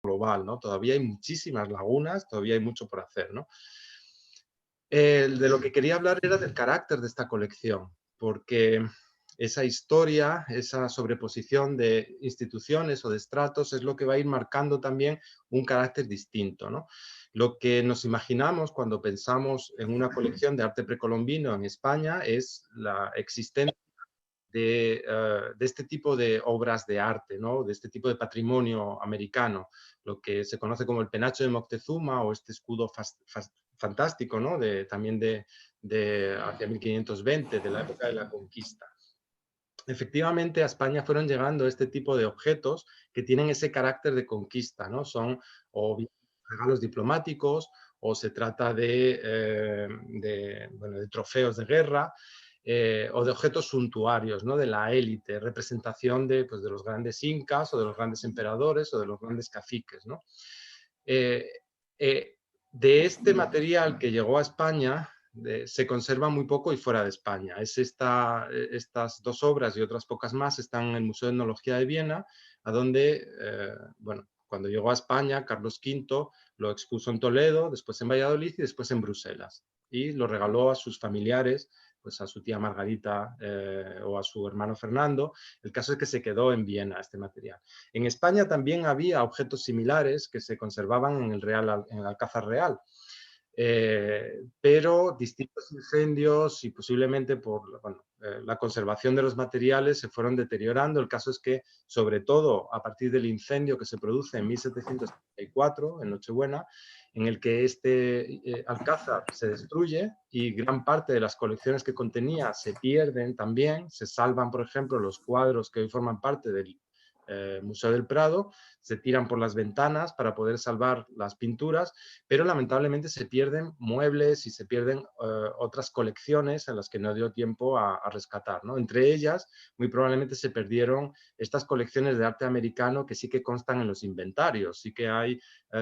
global, ¿no? Todavía hay muchísimas lagunas, todavía hay mucho por hacer, ¿no? De lo que quería hablar era del carácter de esta colección, porque esa historia, esa sobreposición de instituciones o de estratos es lo que va a ir marcando también un carácter distinto, ¿no? Lo que nos imaginamos cuando pensamos en una colección de arte precolombino en España es la existencia de este tipo de obras de arte, ¿no? De este tipo de patrimonio americano, lo que se conoce como el penacho de Moctezuma o este escudo fantástico, ¿no? También de hacia 1520, de la época de la conquista. Efectivamente, a España fueron llegando este tipo de objetos que tienen ese carácter de conquista, ¿no? Son o bien regalos diplomáticos o se trata bueno, de trofeos de guerra, o de objetos suntuarios, ¿no? De la élite, representación pues, de los grandes incas o de los grandes emperadores o de los grandes caciques, ¿no? Eh, eh, de este material que llegó a España se conserva muy poco y fuera de España. Estas dos obras y otras pocas más están en el Museo de Etnología de Viena, a donde, bueno, cuando llegó a España, Carlos V lo expuso en Toledo, después en Valladolid y después en Bruselas. Y lo regaló a sus familiares, pues a su tía Margarita o a su hermano Fernando. El caso es que se quedó en Viena este material. En España también había objetos similares que se conservaban en el Alcázar Real, pero distintos incendios y posiblemente por bueno, la conservación de los materiales se fueron deteriorando. El caso es que, sobre todo a partir del incendio que se produce en 1734, en Nochebuena, en el que este alcázar se destruye y gran parte de las colecciones que contenía se pierden también, se salvan, por ejemplo, los cuadros que hoy forman parte del Museo del Prado, se tiran por las ventanas para poder salvar las pinturas, pero lamentablemente se pierden muebles y se pierden otras colecciones en las que no dio tiempo a rescatar, ¿no? Entre ellas, muy probablemente se perdieron estas colecciones de arte americano que sí que constan en los inventarios, sí que hay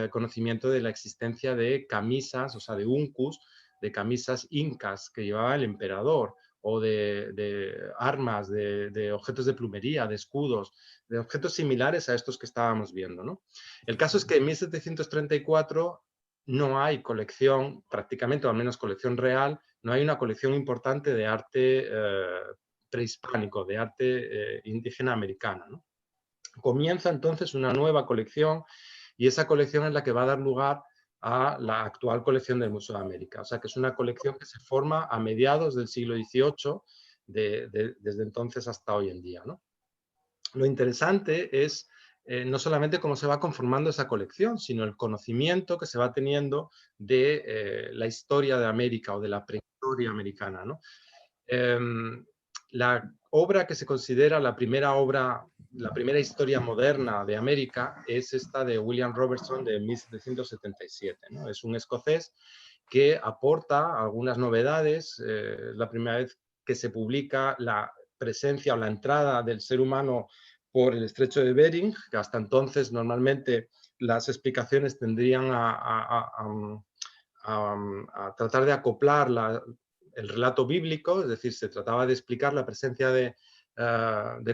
conocimiento de la existencia de camisas, o sea, de uncus, de camisas incas que llevaba el emperador, o de armas, de objetos de plumería, de escudos, de objetos similares a estos que estábamos viendo, ¿no? El caso es que en 1734 no hay colección, prácticamente, o al menos colección real, no hay una colección importante de arte prehispánico, de arte indígena americana, ¿no? Comienza entonces una nueva colección y esa colección es la que va a dar lugar a la actual colección del Museo de América. O sea, que es una colección que se forma a mediados del siglo XVIII, desde entonces hasta hoy en día, ¿no? Lo interesante es no solamente cómo se va conformando esa colección, sino el conocimiento que se va teniendo de la historia de América o de la prehistoria americana, ¿no? La obra que se considera la primera obra, la primera historia moderna de América es esta de William Robertson de 1777, ¿no? Es un escocés que aporta algunas novedades. La primera vez que se publica la presencia o la entrada del ser humano por el estrecho de Bering, que hasta entonces normalmente las explicaciones tendrían a tratar de acoplar el relato bíblico, es decir, se trataba de explicar la presencia de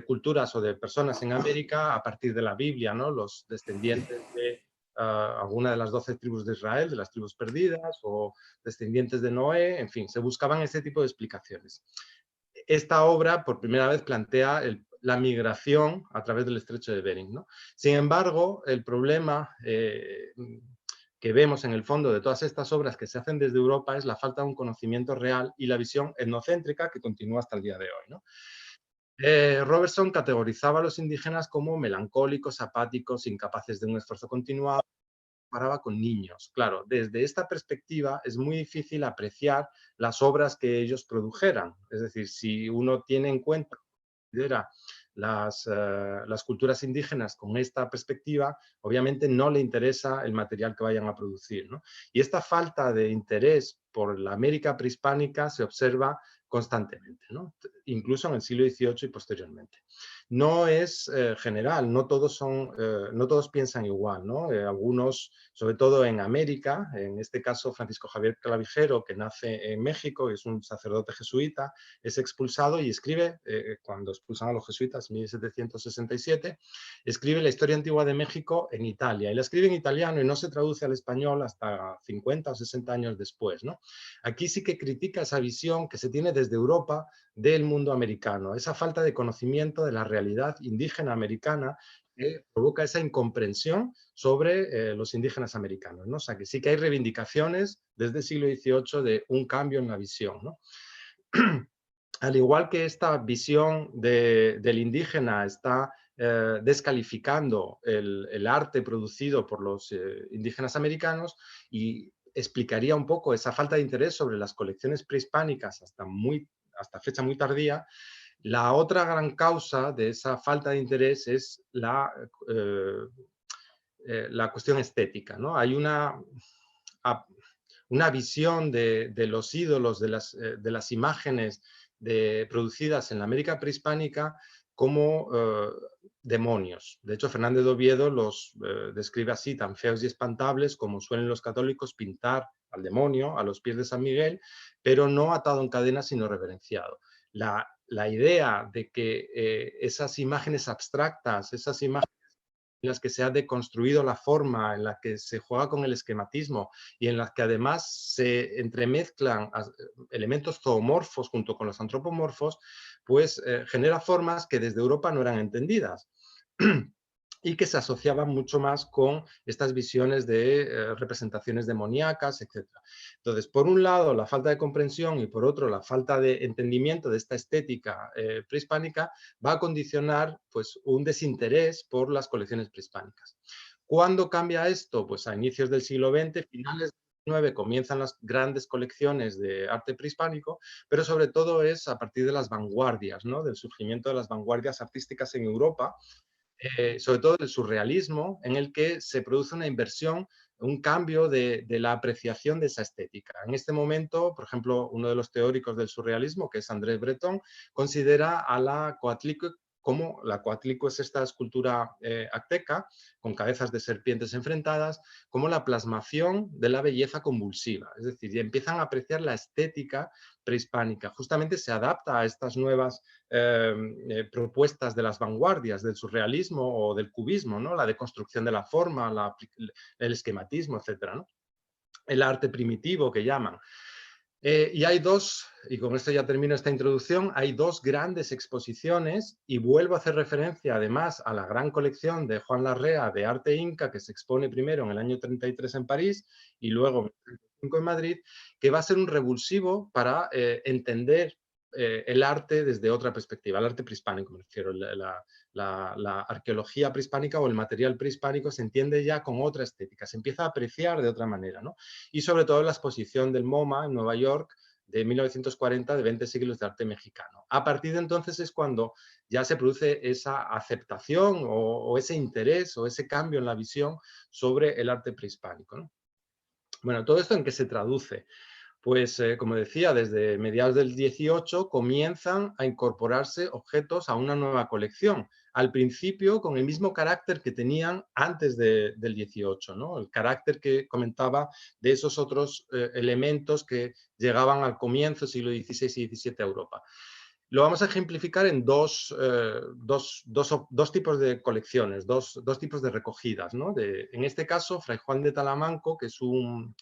culturas o de personas en América a partir de la Biblia, ¿no? Los descendientes de alguna de las 12 tribus de Israel, de las tribus perdidas, o descendientes de Noé, en fin, se buscaban ese tipo de explicaciones. Esta obra por primera vez plantea la migración a través del estrecho de Bering, ¿no? Sin embargo, el problema que vemos en el fondo de todas estas obras que se hacen desde Europa es la falta de un conocimiento real y la visión etnocéntrica que continúa hasta el día de hoy, ¿no? Robertson categorizaba a los indígenas como melancólicos, apáticos, incapaces de un esfuerzo continuado, comparaba con niños. Claro, desde esta perspectiva es muy difícil apreciar las obras que ellos produjeran. Es decir, si uno tiene en cuenta, considera las culturas indígenas con esta perspectiva, obviamente no le interesa el material que vayan a producir, ¿no? Y esta falta de interés por la América prehispánica se observa constantemente, ¿no? Incluso en el siglo XVIII y posteriormente. no es general, no todos piensan igual, ¿no? Algunos, sobre todo en América, en este caso Francisco Javier Clavijero, que nace en México, es un sacerdote jesuita, es expulsado y escribe, cuando expulsan a los jesuitas en 1767, escribe la historia antigua de México en Italia, y la escribe en italiano y no se traduce al español hasta 50 o 60 años después, ¿no? Aquí sí que critica esa visión que se tiene desde Europa del mundo americano, esa falta de conocimiento de la realidad indígena americana que provoca esa incomprensión sobre los indígenas americanos, ¿no? O sea, que sí que hay reivindicaciones desde el siglo XVIII de un cambio en la visión, ¿no? Al igual que esta visión del indígena está descalificando el arte producido por los indígenas americanos, y explicaría un poco esa falta de interés sobre las colecciones prehispánicas hasta fecha muy tardía. La otra gran causa de esa falta de interés es la cuestión estética, ¿no? Hay una visión de los ídolos, de las imágenes producidas en la América prehispánica como demonios. De hecho, Fernández de Oviedo los describe así, tan feos y espantables como suelen los católicos pintar al demonio a los pies de San Miguel, pero no atado en cadenas, sino reverenciado. La idea de que esas imágenes abstractas, esas imágenes en las que se ha deconstruido la forma, en las que se juega con el esquematismo y en las que además se entremezclan elementos zoomorfos junto con los antropomorfos, pues genera formas que desde Europa no eran entendidas y que se asociaban mucho más con estas visiones de representaciones demoníacas, etc. Entonces, por un lado, la falta de comprensión y por otro, la falta de entendimiento de esta estética prehispánica va a condicionar pues, un desinterés por las colecciones prehispánicas. ¿Cuándo cambia esto? Pues a inicios del siglo XX, finales del XIX, comienzan las grandes colecciones de arte prehispánico, pero sobre todo es a partir de las vanguardias, ¿no? Del surgimiento de las vanguardias artísticas en Europa, sobre todo del surrealismo, en el que se produce una inversión, un cambio de la apreciación de esa estética. En este momento, por ejemplo, uno de los teóricos del surrealismo, que es André Breton, considera a la Coatlicue como la Coatlicue es esta escultura azteca con cabezas de serpientes enfrentadas, como la plasmación de la belleza convulsiva. Es decir, ya empiezan a apreciar la estética prehispánica. Justamente se adapta a estas nuevas propuestas de las vanguardias, del surrealismo o del cubismo, ¿no? La deconstrucción de la forma, el esquematismo, etc., ¿no? El arte primitivo que llaman. Y hay dos, y con esto ya termino esta introducción, hay dos grandes exposiciones, y vuelvo a hacer referencia además a la gran colección de Juan Larrea de arte inca, que se expone primero en el año 33 en París y luego en el 35 en Madrid, que va a ser un revulsivo para entender el arte desde otra perspectiva, el arte prehispánico, me refiero, la arqueología prehispánica o el material prehispánico se entiende ya con otra estética, se empieza a apreciar de otra manera, ¿no? Y sobre todo la exposición del MoMA en Nueva York de 1940 de 20 siglos de arte mexicano. A partir de entonces es cuando ya se produce esa aceptación o ese interés o ese cambio en la visión sobre el arte prehispánico, ¿no? Bueno, ¿todo esto en qué se traduce? Pues, como decía, desde mediados del 18 comienzan a incorporarse objetos a una nueva colección. Al principio con el mismo carácter que tenían antes del 18, ¿no? El carácter que comentaba de esos otros elementos que llegaban al comienzo del siglo XVI y XVII a Europa. Lo vamos a ejemplificar en dos tipos de colecciones, dos tipos de recogidas, ¿no? En este caso, Fray Juan de Talamanco, que es un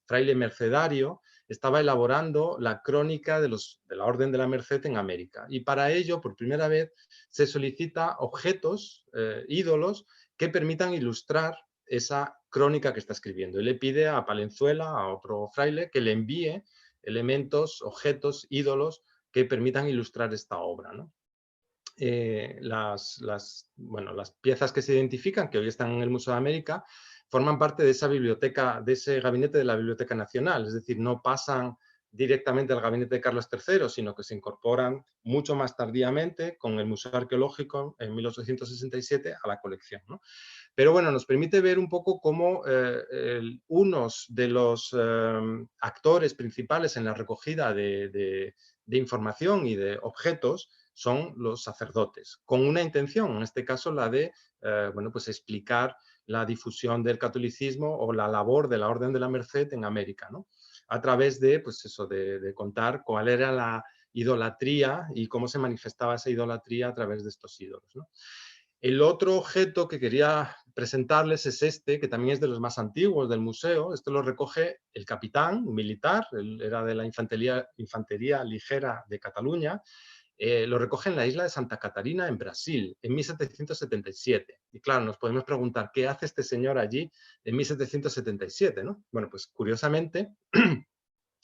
fraile mercedario, estaba elaborando la crónica de la Orden de la Merced en América. Y para ello, por primera vez, se solicita objetos, ídolos, que permitan ilustrar esa crónica que está escribiendo. Y le pide a Palenzuela, a otro fraile, que le envíe elementos, objetos, ídolos, que permitan ilustrar esta obra, ¿no? Bueno, las piezas que se identifican, que hoy están en el Museo de América, forman parte de esa biblioteca, de ese gabinete de la Biblioteca Nacional, es decir, no pasan directamente al gabinete de Carlos III, sino que se incorporan mucho más tardíamente con el Museo Arqueológico en 1867 a la colección, ¿no? Pero bueno, nos permite ver un poco cómo unos de los actores principales en la recogida de información y de objetos son los sacerdotes, con una intención, en este caso la de bueno, pues explicar la difusión del catolicismo o la labor de la Orden de la Merced en América, ¿no? A través de, pues eso, de contar cuál era la idolatría y cómo se manifestaba esa idolatría a través de estos ídolos, ¿no? El otro objeto que quería presentarles es este, que también es de los más antiguos del museo. Esto lo recoge el capitán, un militar, él era de la infantería ligera de Cataluña. Lo recoge en la isla de Santa Catarina, en Brasil, en 1777. Y claro, nos podemos preguntar, ¿qué hace este señor allí en 1777? ¿No? Bueno, pues curiosamente,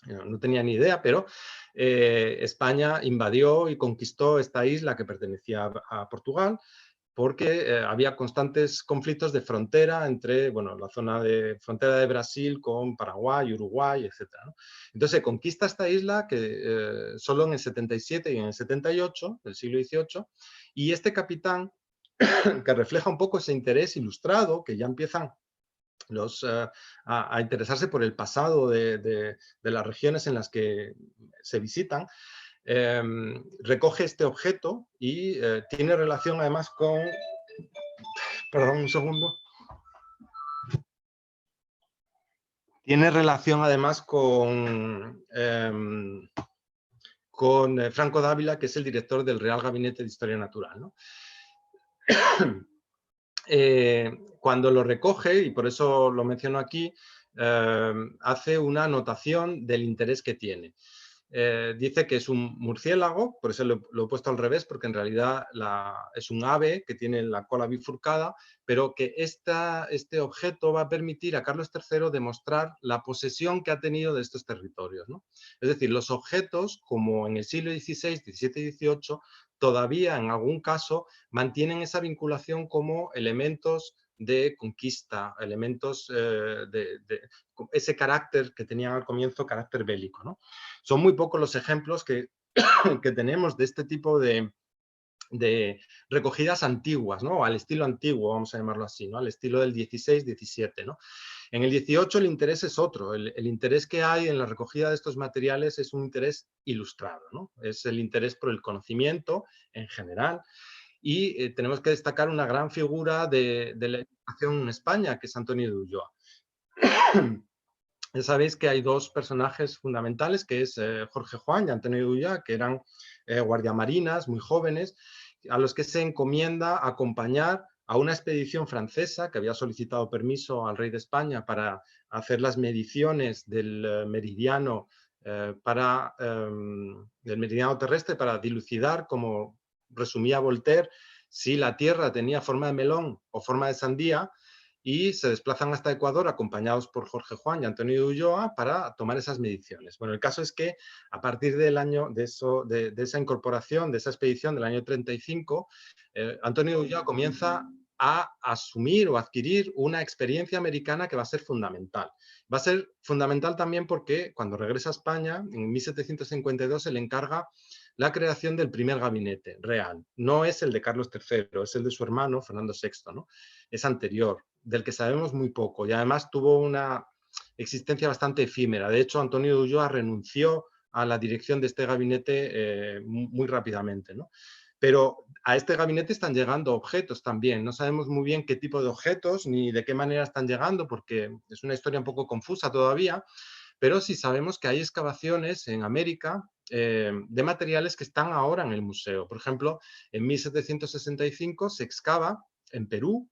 no tenía ni idea, pero España invadió y conquistó esta isla que pertenecía a Portugal, porque había constantes conflictos de frontera entre, bueno, la zona de frontera de Brasil con Paraguay, Uruguay, etc., ¿no? Entonces se conquista esta isla que solo en el 77 y en el 78 del siglo XVIII, y este capitán, que refleja un poco ese interés ilustrado, que ya empiezan a interesarse por el pasado de las regiones en las que se visitan, recoge este objeto y tiene relación además con... Perdón, un segundo. Tiene relación además con Franco Dávila, que es el director del Real Gabinete de Historia Natural, ¿no? Cuando lo recoge, y por eso lo menciono aquí, hace una anotación del interés que tiene. Dice que es un murciélago, por eso lo he puesto al revés, porque en realidad es un ave que tiene la cola bifurcada, pero que este objeto va a permitir a Carlos III demostrar la posesión que ha tenido de estos territorios, ¿no? Es decir, los objetos, como en el siglo XVI, XVII y XVIII, todavía en algún caso mantienen esa vinculación como elementos de conquista, elementos ese carácter que tenían al comienzo, carácter bélico, ¿no? Son muy pocos los ejemplos que tenemos de este tipo de recogidas antiguas, ¿no? Al estilo antiguo, vamos a llamarlo así, ¿no? Al estilo del 16, 17, ¿no? En el 18 el interés es otro. El interés que hay en la recogida de estos materiales es un interés ilustrado, ¿no? Es el interés por el conocimiento en general. Y tenemos que destacar una gran figura de la educación en España, que es Antonio de Ulloa. Ya sabéis que hay dos personajes fundamentales, que es Jorge Juan y Antonio de Ulloa, que eran guardiamarinas muy jóvenes, a los que se encomienda acompañar a una expedición francesa que había solicitado permiso al rey de España para hacer las mediciones del meridiano del meridiano terrestre, para dilucidar, como resumía Voltaire, si la Tierra tenía forma de melón o forma de sandía, y se desplazan hasta Ecuador acompañados por Jorge Juan y Antonio de Ulloa para tomar esas mediciones. Bueno, el caso es que a partir del año de esa incorporación, de esa expedición del año 35, Antonio de Ulloa comienza a asumir o adquirir una experiencia americana que va a ser fundamental. Va a ser fundamental también porque cuando regresa a España, en 1752, se le encarga la creación del primer gabinete real. No es el de Carlos III, es el de su hermano, Fernando VI, ¿no? Es anterior, del que sabemos muy poco, y además tuvo una existencia bastante efímera. De hecho, Antonio de Ulloa renunció a la dirección de este gabinete muy rápidamente, ¿no? Pero a este gabinete están llegando objetos también. No sabemos muy bien qué tipo de objetos ni de qué manera están llegando, porque es una historia un poco confusa todavía, pero sí sabemos que hay excavaciones en América de materiales que están ahora en el museo. Por ejemplo, en 1765 se excava en Perú,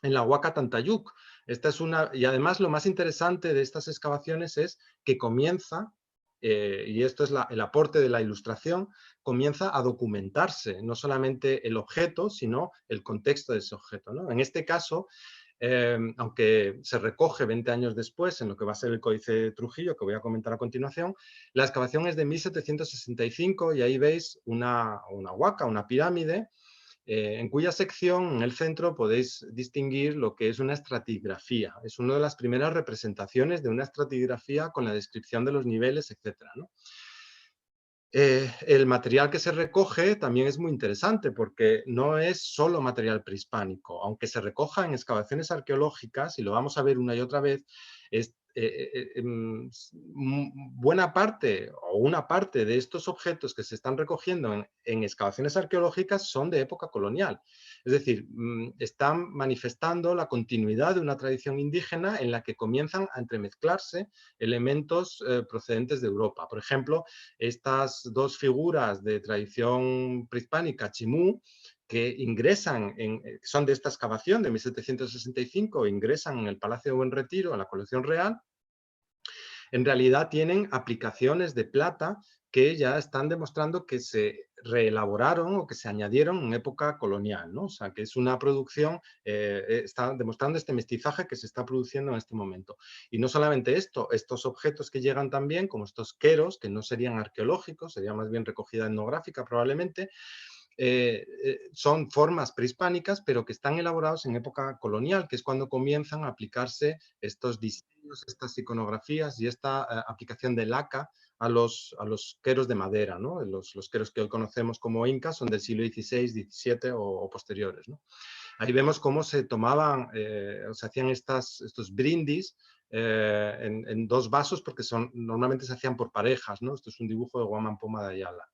en la Huaca Tantayuc. Esta es una, y además lo más interesante de estas excavaciones es que comienza, y esto es el aporte de la ilustración, comienza a documentarse no solamente el objeto, sino el contexto de ese objeto, ¿no? En este caso, aunque se recoge 20 años después en lo que va a ser el Códice de Trujillo, que voy a comentar a continuación, la excavación es de 1765 y ahí veis una huaca, una pirámide, en cuya sección, en el centro, podéis distinguir lo que es una estratigrafía. Es una de las primeras representaciones de una estratigrafía con la descripción de los niveles, etc., ¿no? El material que se recoge también es muy interesante porque no es solo material prehispánico. Aunque se recoja en excavaciones arqueológicas, y lo vamos a ver una y otra vez, buena parte o una parte de estos objetos que se están recogiendo en excavaciones arqueológicas son de época colonial. Es decir, están manifestando la continuidad de una tradición indígena en la que comienzan a entremezclarse elementos procedentes de Europa. Por ejemplo, estas dos figuras de tradición prehispánica, Chimú, que ingresan, son de esta excavación de 1765, ingresan en el Palacio de Buen Retiro, en la colección real, en realidad tienen aplicaciones de plata que ya están demostrando que se reelaboraron o que se añadieron en época colonial, ¿no? O sea, que es una producción, está demostrando este mestizaje que se está produciendo en este momento. Y no solamente esto, estos objetos que llegan también, como estos queros, que no serían arqueológicos, sería más bien recogida etnográfica probablemente, son formas prehispánicas, pero que están elaborados en época colonial, que es cuando comienzan a aplicarse estos diseños, estas iconografías y esta aplicación de laca a los queros de madera, ¿no? Los queros que hoy conocemos como incas son del siglo XVI, XVII o posteriores, ¿no? Ahí vemos cómo se tomaban, o se hacían estos brindis en dos vasos, porque normalmente se hacían por parejas, ¿no? Esto es un dibujo de Guamán Poma de Ayala.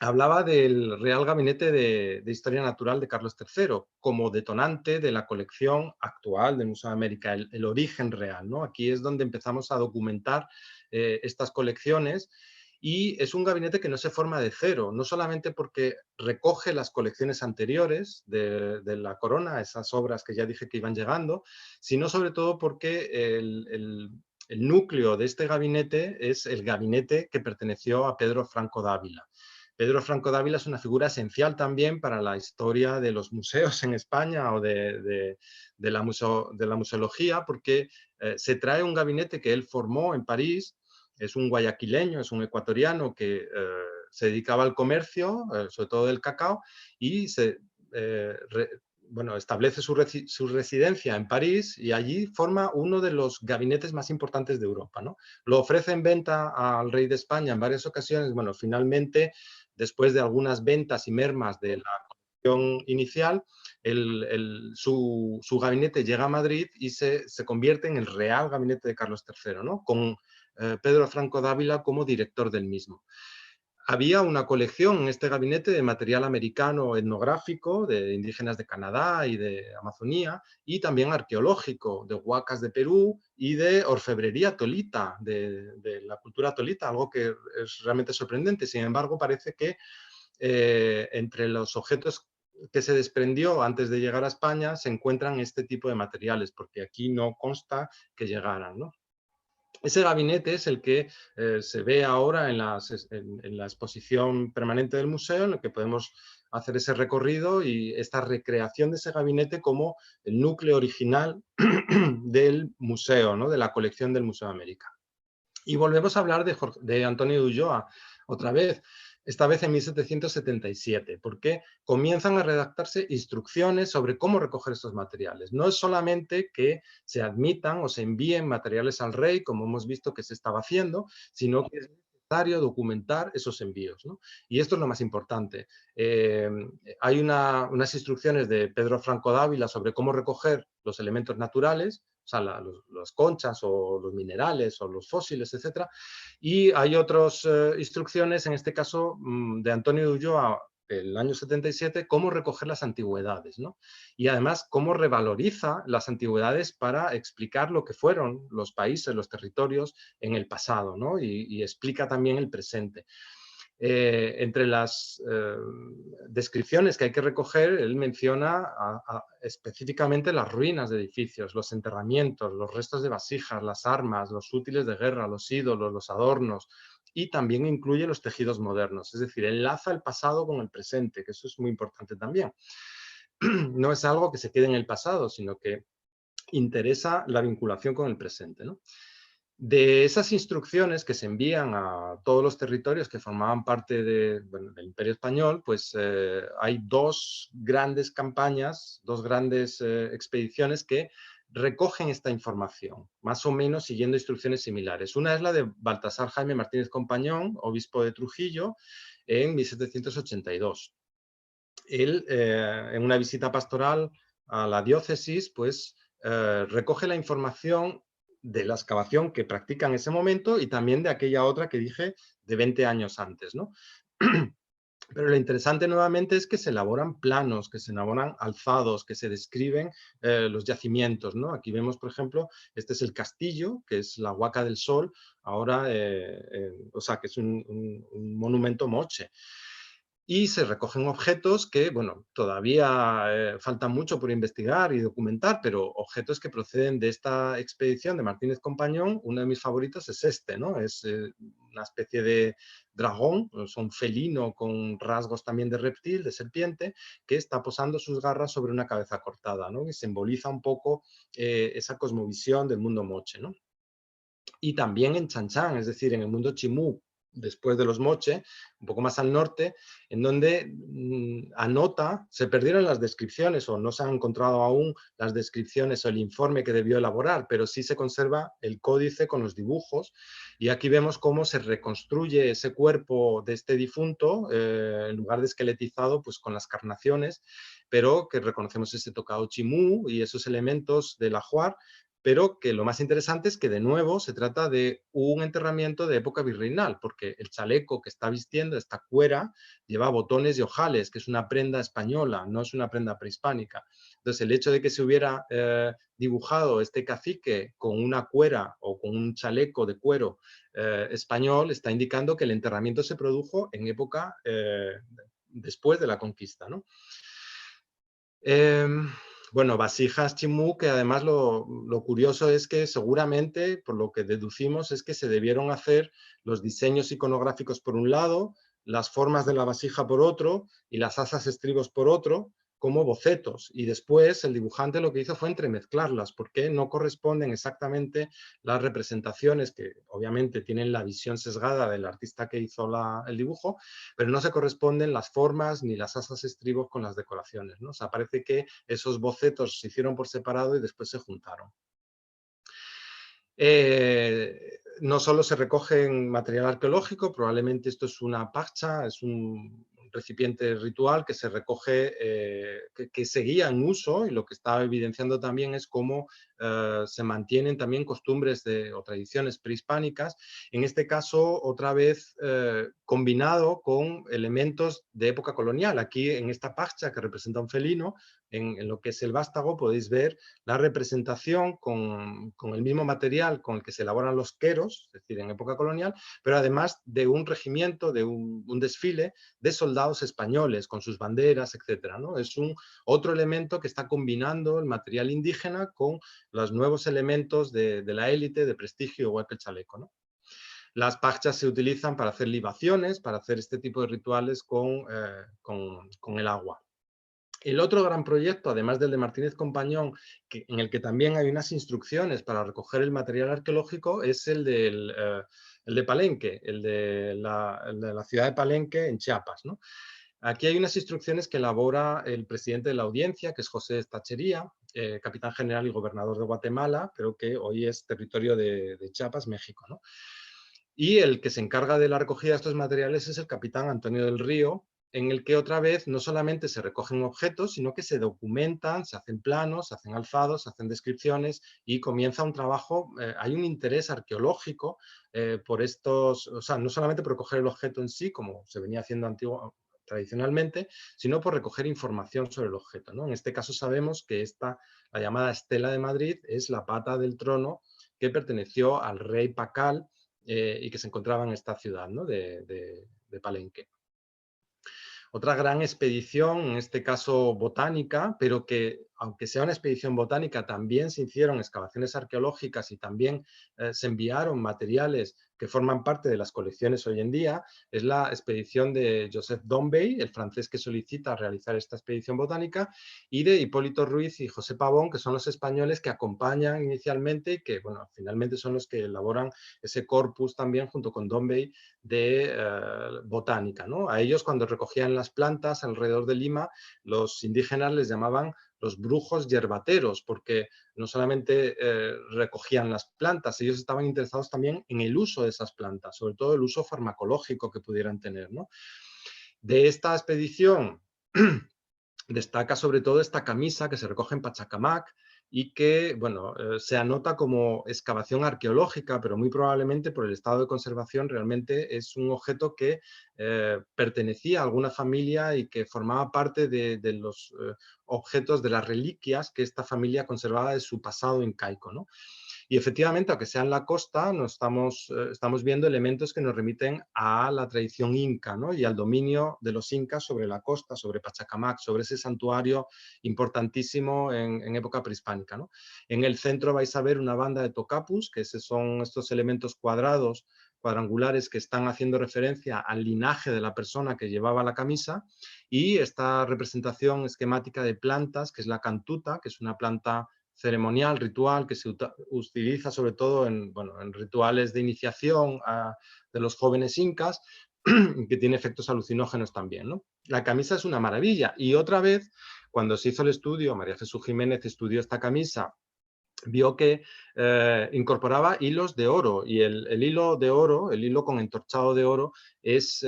Hablaba del Real Gabinete de Historia Natural de Carlos III como detonante de la colección actual del Museo de América, el origen real, ¿no? Aquí es donde empezamos a documentar estas colecciones, y es un gabinete que no se forma de cero, no solamente porque recoge las colecciones anteriores de la corona, esas obras que ya dije que iban llegando, sino sobre todo porque el núcleo de este gabinete es el gabinete que perteneció a Pedro Franco Dávila. Pedro Franco Dávila es una figura esencial también para la historia de los museos en España o de la museología, porque se trae un gabinete que él formó en París. Es un guayaquileño, es un ecuatoriano que se dedicaba al comercio, sobre todo del cacao, y establece su residencia en París, y allí forma uno de los gabinetes más importantes de Europa, ¿no? Lo ofrece en venta al rey de España en varias ocasiones. Bueno, finalmente, después de algunas ventas y mermas de la colección inicial, su gabinete llega a Madrid y se convierte en el Real Gabinete de Carlos III, ¿no? Con Pedro Franco Dávila como director del mismo. Había una colección en este gabinete de material americano etnográfico, de indígenas de Canadá y de Amazonía, y también arqueológico, de huacas de Perú y de orfebrería tolita, de la cultura tolita, algo que es realmente sorprendente. Sin embargo, parece que entre los objetos que se desprendió antes de llegar a España se encuentran este tipo de materiales, porque aquí no consta que llegaran, ¿no? Ese gabinete es el que se ve ahora en la exposición permanente del museo, en el que podemos hacer ese recorrido y esta recreación de ese gabinete como el núcleo original del museo, ¿no? De la colección del Museo de América. Y volvemos a hablar de Antonio de Ulloa otra vez, esta vez en 1777, porque comienzan a redactarse instrucciones sobre cómo recoger estos materiales. No es solamente que se admitan o se envíen materiales al rey, como hemos visto que se estaba haciendo, sino que es necesario documentar esos envíos, ¿no? Y esto es lo más importante. Hay unas instrucciones de Pedro Franco Dávila sobre cómo recoger los elementos naturales, o sea, las conchas o los minerales o los fósiles, etc. Y hay otras instrucciones, en este caso de Antonio de Ulloa, el año 77, cómo recoger las antigüedades, ¿no? Y además cómo revaloriza las antigüedades para explicar lo que fueron los países, los territorios en el pasado, ¿no? Y explica también el presente. Entre las descripciones que hay que recoger, él menciona específicamente las ruinas de edificios, los enterramientos, los restos de vasijas, las armas, los útiles de guerra, los ídolos, los adornos, y también incluye los tejidos modernos. Es decir, enlaza el pasado con el presente, que eso es muy importante también. No es algo que se quede en el pasado, sino que interesa la vinculación con el presente, ¿no? De esas instrucciones que se envían a todos los territorios que formaban parte del Imperio Español, pues hay dos grandes campañas, dos grandes expediciones que recogen esta información, más o menos siguiendo instrucciones similares. Una es la de Baltasar Jaime Martínez Compañón, obispo de Trujillo, en 1782. Él, en una visita pastoral a la diócesis, pues recoge la información de la excavación que practica en ese momento y también de aquella otra que dije de 20 años antes, ¿no? Pero lo interesante nuevamente es que se elaboran planos, que se elaboran alzados, que se describen los yacimientos, ¿no? Aquí vemos, por ejemplo, este es el castillo, que es la Huaca del Sol, ahora, o sea, que es un monumento moche. Y se recogen objetos que, bueno, todavía falta mucho por investigar y documentar, pero objetos que proceden de esta expedición de Martínez Compañón. Uno de mis favoritos es este, ¿no? Es una especie de dragón, es un felino con rasgos también de reptil, de serpiente, que está posando sus garras sobre una cabeza cortada, ¿no? Y simboliza un poco esa cosmovisión del mundo moche, ¿no? Y también en Chan Chan, es decir, en el mundo chimú, después de los moche, un poco más al norte, en donde anota, se perdieron las descripciones o no se han encontrado aún las descripciones o el informe que debió elaborar, pero sí se conserva el códice con los dibujos y aquí vemos cómo se reconstruye ese cuerpo de este difunto, en lugar de esqueletizado, pues con las carnaciones, pero que reconocemos ese tocado chimú y esos elementos del ajuar, pero que lo más interesante es que de nuevo se trata de un enterramiento de época virreinal, porque el chaleco que está vistiendo, esta cuera, lleva botones y ojales, que es una prenda española, no es una prenda prehispánica. Entonces, el hecho de que se hubiera dibujado este cacique con una cuera o con un chaleco de cuero español está indicando que el enterramiento se produjo en época después de la conquista, ¿no? Bueno, vasijas chimú, que además lo curioso es que seguramente, por lo que deducimos, es que se debieron hacer los diseños iconográficos por un lado, las formas de la vasija por otro y las asas estribos por otro, como bocetos. Y después el dibujante lo que hizo fue entremezclarlas, porque no corresponden exactamente las representaciones, que obviamente tienen la visión sesgada del artista que hizo el dibujo, pero no se corresponden las formas ni las asas estribos con las decoraciones, ¿no? O sea, parece que esos bocetos se hicieron por separado y después se juntaron. No solo se recoge en material arqueológico, probablemente esto es una parcha, es un recipiente ritual que se recoge, que seguía en uso, y lo que está evidenciando también es cómo se mantienen también costumbres o tradiciones prehispánicas, en este caso otra vez combinado con elementos de época colonial. Aquí en esta parcha que representa un felino, en lo que es el vástago, podéis ver la representación con el mismo material con el que se elaboran los queros, es decir, en época colonial, pero además de un regimiento, de un desfile de soldados españoles con sus banderas, etcétera, ¿no? Es otro elemento que está combinando el material indígena con los nuevos elementos de la élite, de prestigio, igual que el chaleco, ¿no? Las parchas se utilizan para hacer libaciones, para hacer este tipo de rituales con el agua. El otro gran proyecto, además del de Martínez Compañón, en el que también hay unas instrucciones para recoger el material arqueológico, es el de Palenque, el de la ciudad de Palenque en Chiapas, ¿no? Aquí hay unas instrucciones que elabora el presidente de la audiencia, que es José Estachería, capitán general y gobernador de Guatemala, pero que hoy es territorio de Chiapas, México, ¿no? Y el que se encarga de la recogida de estos materiales es el capitán Antonio del Río, en el que otra vez no solamente se recogen objetos, sino que se documentan, se hacen planos, se hacen alzados, se hacen descripciones y comienza un trabajo, hay un interés arqueológico por estos, o sea, no solamente por recoger el objeto en sí, como se venía haciendo tradicionalmente, sino por recoger información sobre el objeto, ¿no? En este caso sabemos que la llamada Estela de Madrid, es la pata del trono que perteneció al rey Pacal, y que se encontraba en esta ciudad, ¿no? de Palenque. Otra gran expedición, en este caso botánica, pero que aunque sea una expedición botánica, también se hicieron excavaciones arqueológicas y también se enviaron materiales que forman parte de las colecciones hoy en día, es la expedición de Joseph Dombey, el francés que solicita realizar esta expedición botánica, y de Hipólito Ruiz y José Pavón, que son los españoles que acompañan inicialmente y que, bueno, finalmente son los que elaboran ese corpus también junto con Dombey de botánica, ¿no? A ellos, cuando recogían las plantas alrededor de Lima, los indígenas les llamaban los brujos yerbateros, porque no solamente recogían las plantas, ellos estaban interesados también en el uso de esas plantas, sobre todo el uso farmacológico que pudieran tener, ¿no? De esta expedición destaca sobre todo esta camisa que se recoge en Pachacamac, y que, bueno, se anota como excavación arqueológica, pero muy probablemente por el estado de conservación realmente es un objeto que pertenecía a alguna familia y que formaba parte de los objetos, de las reliquias que esta familia conservaba de su pasado incaico, ¿no? Y efectivamente, aunque sea en la costa, estamos viendo elementos que nos remiten a la tradición inca, ¿no? Y al dominio de los incas sobre la costa, sobre Pachacamac, sobre ese santuario importantísimo en época prehispánica, ¿no? En el centro vais a ver una banda de tocapus, que son estos elementos cuadrangulares que están haciendo referencia al linaje de la persona que llevaba la camisa, y esta representación esquemática de plantas, que es la cantuta, que es una planta ceremonial, ritual, que se utiliza sobre todo en, bueno, en rituales de iniciación de los jóvenes incas, que tiene efectos alucinógenos también, ¿no? La camisa es una maravilla, y otra vez, cuando se hizo el estudio, María Jesús Jiménez estudió esta camisa, vio que incorporaba hilos de oro, y el hilo de oro, el hilo con entorchado de oro, es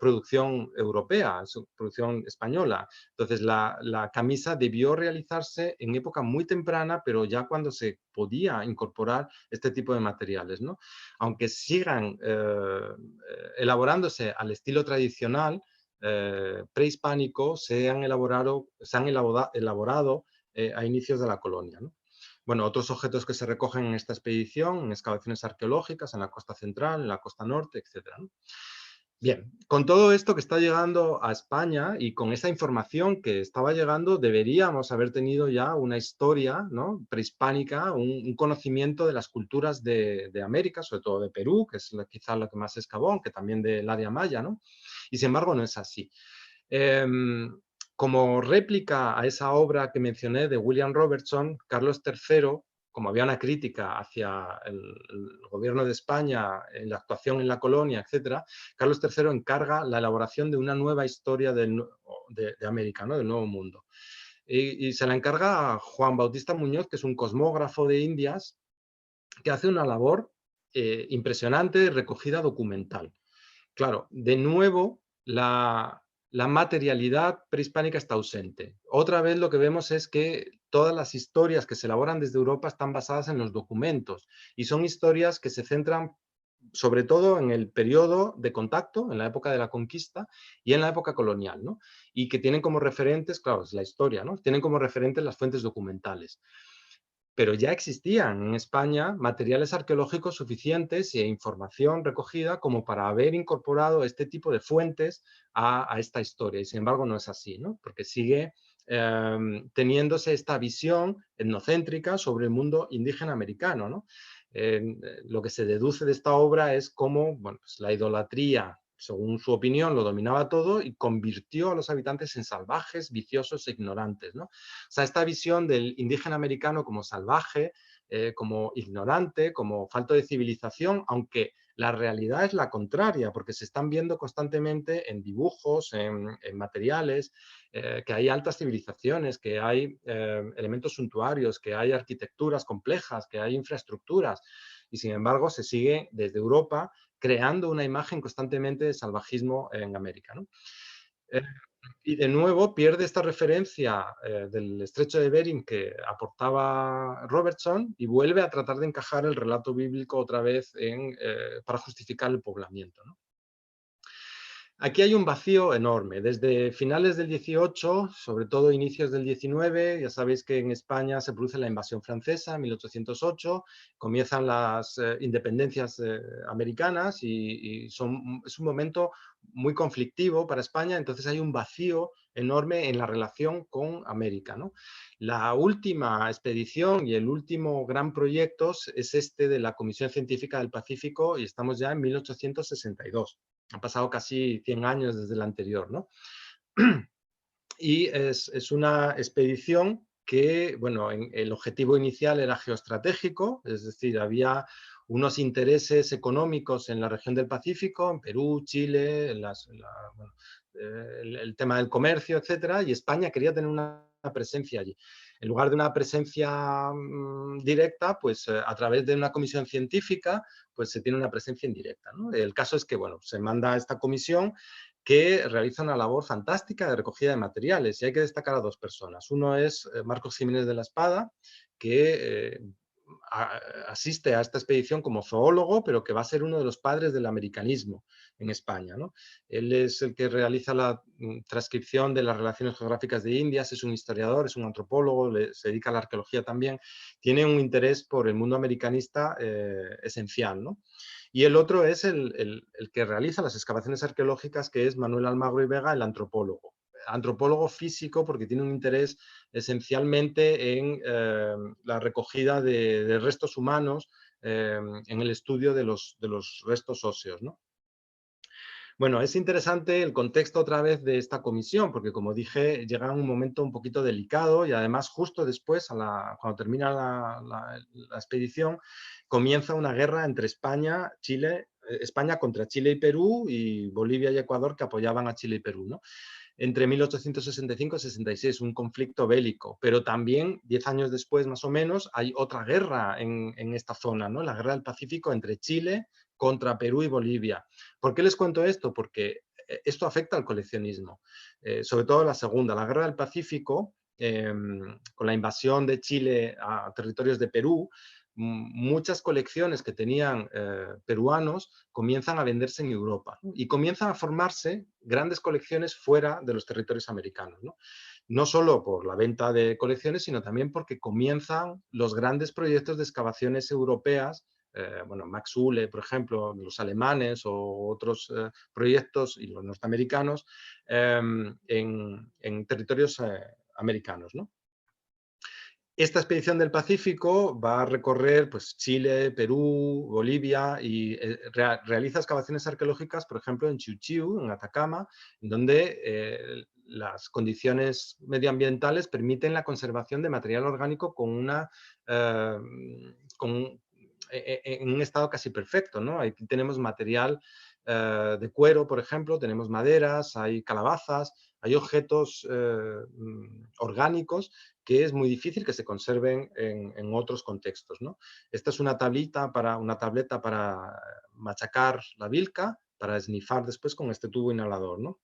producción europea, es producción española. Entonces la camisa debió realizarse en época muy temprana, pero ya cuando se podía incorporar este tipo de materiales, ¿no? Aunque sigan elaborándose al estilo tradicional, prehispánico, se han elaborado a inicios de la colonia, ¿no? Bueno, otros objetos que se recogen en esta expedición, en excavaciones arqueológicas, en la costa central, en la costa norte, etc., ¿no? Bien, con todo esto que está llegando a España y con esa información que estaba llegando, deberíamos haber tenido ya una historia, ¿no?, prehispánica, un conocimiento de las culturas de América, sobre todo de Perú, que es quizá lo que más excavó, aunque también del área maya, ¿no? Y sin embargo no es así. Como réplica a esa obra que mencioné de William Robertson, Carlos III, como había una crítica hacia el gobierno de España en la actuación en la colonia, etc., Carlos III encarga la elaboración de una nueva historia de América, ¿no?, del Nuevo Mundo. Y se la encarga a Juan Bautista Muñoz, que es un cosmógrafo de Indias, que hace una labor impresionante de recogida documental. Claro, de nuevo, la materialidad prehispánica está ausente. Otra vez lo que vemos es que todas las historias que se elaboran desde Europa están basadas en los documentos, y son historias que se centran sobre todo en el periodo de contacto, en la época de la conquista y en la época colonial, ¿no? Y que tienen como referentes, claro, es la historia, ¿no?, tienen como referentes las fuentes documentales. Pero ya existían en España materiales arqueológicos suficientes e información recogida como para haber incorporado este tipo de fuentes a esta historia. Y sin embargo no es así, ¿no?, porque sigue teniéndose esta visión etnocéntrica sobre el mundo indígena americano, ¿no? Lo que se deduce de esta obra es cómo, bueno, pues la idolatría, según su opinión, lo dominaba todo y convirtió a los habitantes en salvajes, viciosos e ignorantes, ¿no? O sea, esta visión del indígena americano como salvaje, como ignorante, como falto de civilización, aunque la realidad es la contraria, porque se están viendo constantemente en dibujos, en materiales, que hay altas civilizaciones, que hay elementos suntuarios, que hay arquitecturas complejas, que hay infraestructuras, y sin embargo se sigue desde Europa creando una imagen constantemente de salvajismo en América, ¿no? Eh, y de nuevo pierde esta referencia del estrecho de Bering que aportaba Robertson, y vuelve a tratar de encajar el relato bíblico otra vez para justificar el poblamiento, ¿no? Aquí hay un vacío enorme. Desde finales del 18, sobre todo inicios del 19, ya sabéis que en España se produce la invasión francesa en 1808, comienzan las independencias americanas y es un momento muy conflictivo para España, entonces hay un vacío enorme en la relación con América, ¿no? La última expedición y el último gran proyecto es este de la Comisión Científica del Pacífico, y estamos ya en 1862. Han pasado casi 100 años desde la anterior, ¿no? Y es una expedición que, bueno, el objetivo inicial era geoestratégico, es decir, había unos intereses económicos en la región del Pacífico, en Perú, Chile, bueno, el tema del comercio, etcétera, y España quería tener una presencia allí. En lugar de una presencia directa, pues a través de una comisión científica, pues se tiene una presencia indirecta, ¿no? El caso es que, bueno, se manda a esta comisión que realiza una labor fantástica de recogida de materiales, y hay que destacar a dos personas. Uno es Marcos Jiménez de la Espada, que asiste a esta expedición como zoólogo, pero que va a ser uno de los padres del americanismo en España, ¿no? Él es el que realiza la transcripción de las relaciones geográficas de Indias, es un historiador, es un antropólogo, se dedica a la arqueología también, tiene un interés por el mundo americanista esencial, ¿no? Y el otro es el que realiza las excavaciones arqueológicas, que es Manuel Almagro y Vega, el antropólogo. Antropólogo físico porque tiene un interés esencialmente en la recogida de restos humanos, en el estudio de los restos óseos, ¿no? Bueno, es interesante el contexto otra vez de esta comisión, porque como dije, llega en un momento un poquito delicado y además justo después, cuando termina la expedición, comienza una guerra entre España contra Chile y Perú, y Bolivia y Ecuador que apoyaban a Chile y Perú, ¿no? Entre 1865 y 66, un conflicto bélico, pero también 10 años después, más o menos, hay otra guerra en esta zona, ¿no? La guerra del Pacífico entre Chile contra Perú y Bolivia. ¿Por qué les cuento esto? Porque esto afecta al coleccionismo, sobre todo la segunda, la guerra del Pacífico, con la invasión de Chile a territorios de Perú, muchas colecciones que tenían peruanos comienzan a venderse en Europa, ¿no? Y comienzan a formarse grandes colecciones fuera de los territorios americanos, ¿no? No solo por la venta de colecciones, sino también porque comienzan los grandes proyectos de excavaciones europeas, bueno, Max Uhle, por ejemplo, los alemanes o otros proyectos, y los norteamericanos, en territorios americanos, ¿no? Esta expedición del Pacífico va a recorrer pues, Chile, Perú, Bolivia y realiza excavaciones arqueológicas, por ejemplo, en Chiu, en Atacama, donde las condiciones medioambientales permiten la conservación de material orgánico eh, en un estado casi perfecto, ¿no? Aquí tenemos material de cuero, por ejemplo, tenemos maderas, hay calabazas, hay objetos orgánicos que es muy difícil que se conserven en otros contextos, ¿no? Esta es una tableta para machacar la bilca, para esnifar después con este tubo inhalador, ¿no?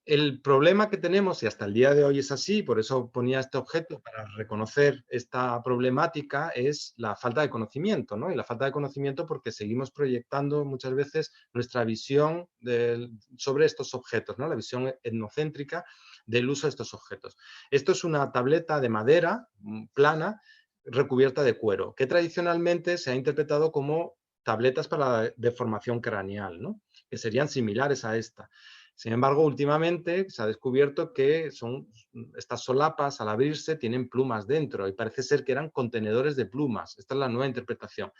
El problema que tenemos, y hasta el día de hoy es así, por eso ponía este objeto para reconocer esta problemática, es la falta de conocimiento, ¿no? Y la falta de conocimiento porque seguimos proyectando muchas veces nuestra visión sobre estos objetos, ¿no? La visión etnocéntrica del uso de estos objetos. Esto es una tableta de madera plana recubierta de cuero, que tradicionalmente se ha interpretado como tabletas para la deformación craneal, ¿no? Que serían similares a esta. Sin embargo, últimamente se ha descubierto que estas solapas, al abrirse, tienen plumas dentro y parece ser que eran contenedores de plumas. Esta es la nueva interpretación.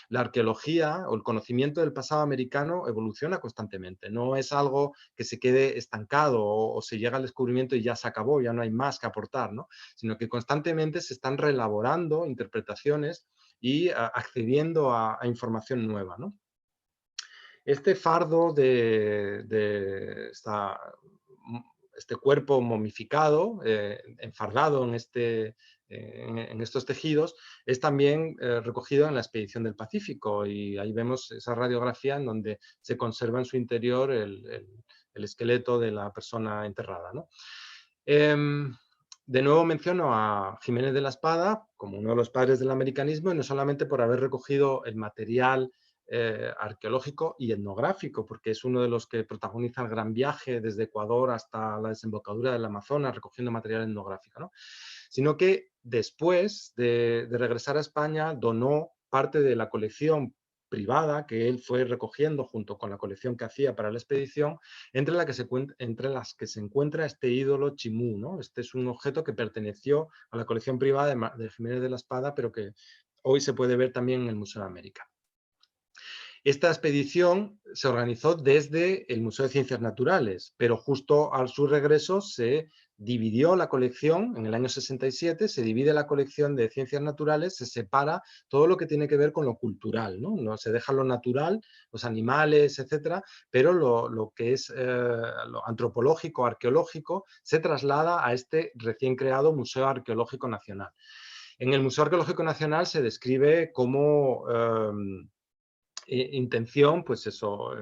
La arqueología o el conocimiento del pasado americano evoluciona constantemente. No es algo que se quede estancado o se llega al descubrimiento y ya se acabó, ya no hay más que aportar, ¿no? Sino que constantemente se están reelaborando interpretaciones y accediendo a información nueva, ¿no? Este fardo este cuerpo momificado, enfardado en estos tejidos, es también recogido en la expedición del Pacífico, y ahí vemos esa radiografía en donde se conserva en su interior el esqueleto de la persona enterrada, ¿no? De nuevo menciono a Jiménez de la Espada como uno de los padres del americanismo, y no solamente por haber recogido el material arqueológico y etnográfico, porque es uno de los que protagoniza el gran viaje desde Ecuador hasta la desembocadura del Amazonas recogiendo material etnográfico, ¿no? Sino que después de regresar a España donó parte de la colección privada que él fue recogiendo junto con la colección que hacía para la expedición, entre las que se encuentra este ídolo chimú, ¿no? Este es un objeto que perteneció a la colección privada de Jiménez de la Espada, pero que hoy se puede ver también en el Museo de América. Esta expedición se organizó desde el Museo de Ciencias Naturales, pero justo a su regreso se dividió la colección, en el año 67, se divide la colección de Ciencias Naturales, se separa todo lo que tiene que ver con lo cultural, ¿no? No se deja lo natural, los animales, etcétera, pero lo que es lo antropológico, arqueológico, se traslada a este recién creado Museo Arqueológico Nacional. En el Museo Arqueológico Nacional se describe cómo intención, pues eso,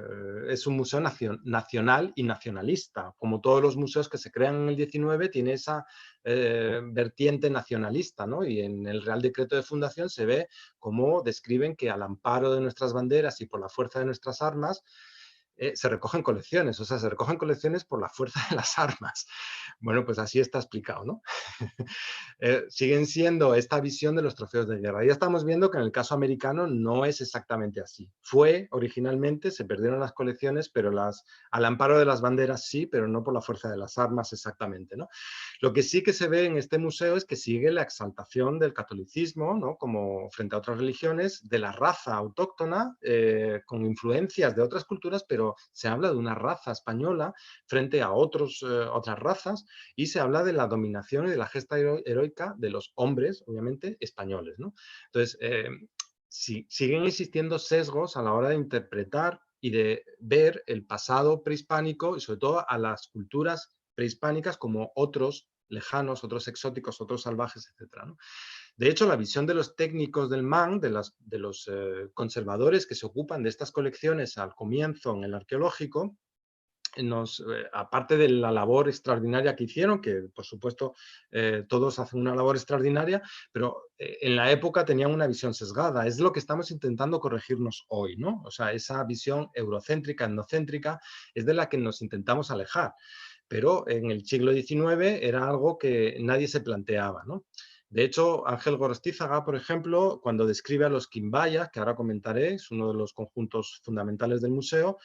es un museo nacional y nacionalista. Como todos los museos que se crean en el 19, tiene esa vertiente nacionalista, ¿no? Y en el Real Decreto de Fundación se ve cómo describen que al amparo de nuestras banderas y por la fuerza de nuestras armas, se recogen colecciones, o sea, se recogen colecciones por la fuerza de las armas. Bueno, pues así está explicado, ¿no? Siguen siendo esta visión de los trofeos de guerra. Ya estamos viendo que en el caso americano no es exactamente así. Fue originalmente, se perdieron las colecciones, pero al amparo de las banderas sí, pero no por la fuerza de las armas exactamente, ¿no? Lo que sí que se ve en este museo es que sigue la exaltación del catolicismo, ¿no? Como frente a otras religiones, de la raza autóctona, con influencias de otras culturas, pero se habla de una raza española frente a otras razas, y se habla de la dominación y de la gesta heroica de los hombres, obviamente, españoles, ¿no? Entonces, siguen existiendo sesgos a la hora de interpretar y de ver el pasado prehispánico y sobre todo a las culturas prehispánicas como otros lejanos, otros exóticos, otros salvajes, etc., ¿no? De hecho, la visión de los técnicos del MAN, de los conservadores que se ocupan de estas colecciones al comienzo en el arqueológico, aparte de la labor extraordinaria que hicieron, que por supuesto todos hacen una labor extraordinaria, pero en la época tenían una visión sesgada. Es lo que estamos intentando corregirnos hoy, ¿no? O sea, esa visión eurocéntrica, etnocéntrica, es de la que nos intentamos alejar. Pero en el siglo XIX era algo que nadie se planteaba, ¿no? De hecho, Ángel Gorostízaga, por ejemplo, cuando describe a los quimbayas, que ahora comentaré, es uno de los conjuntos fundamentales del museo,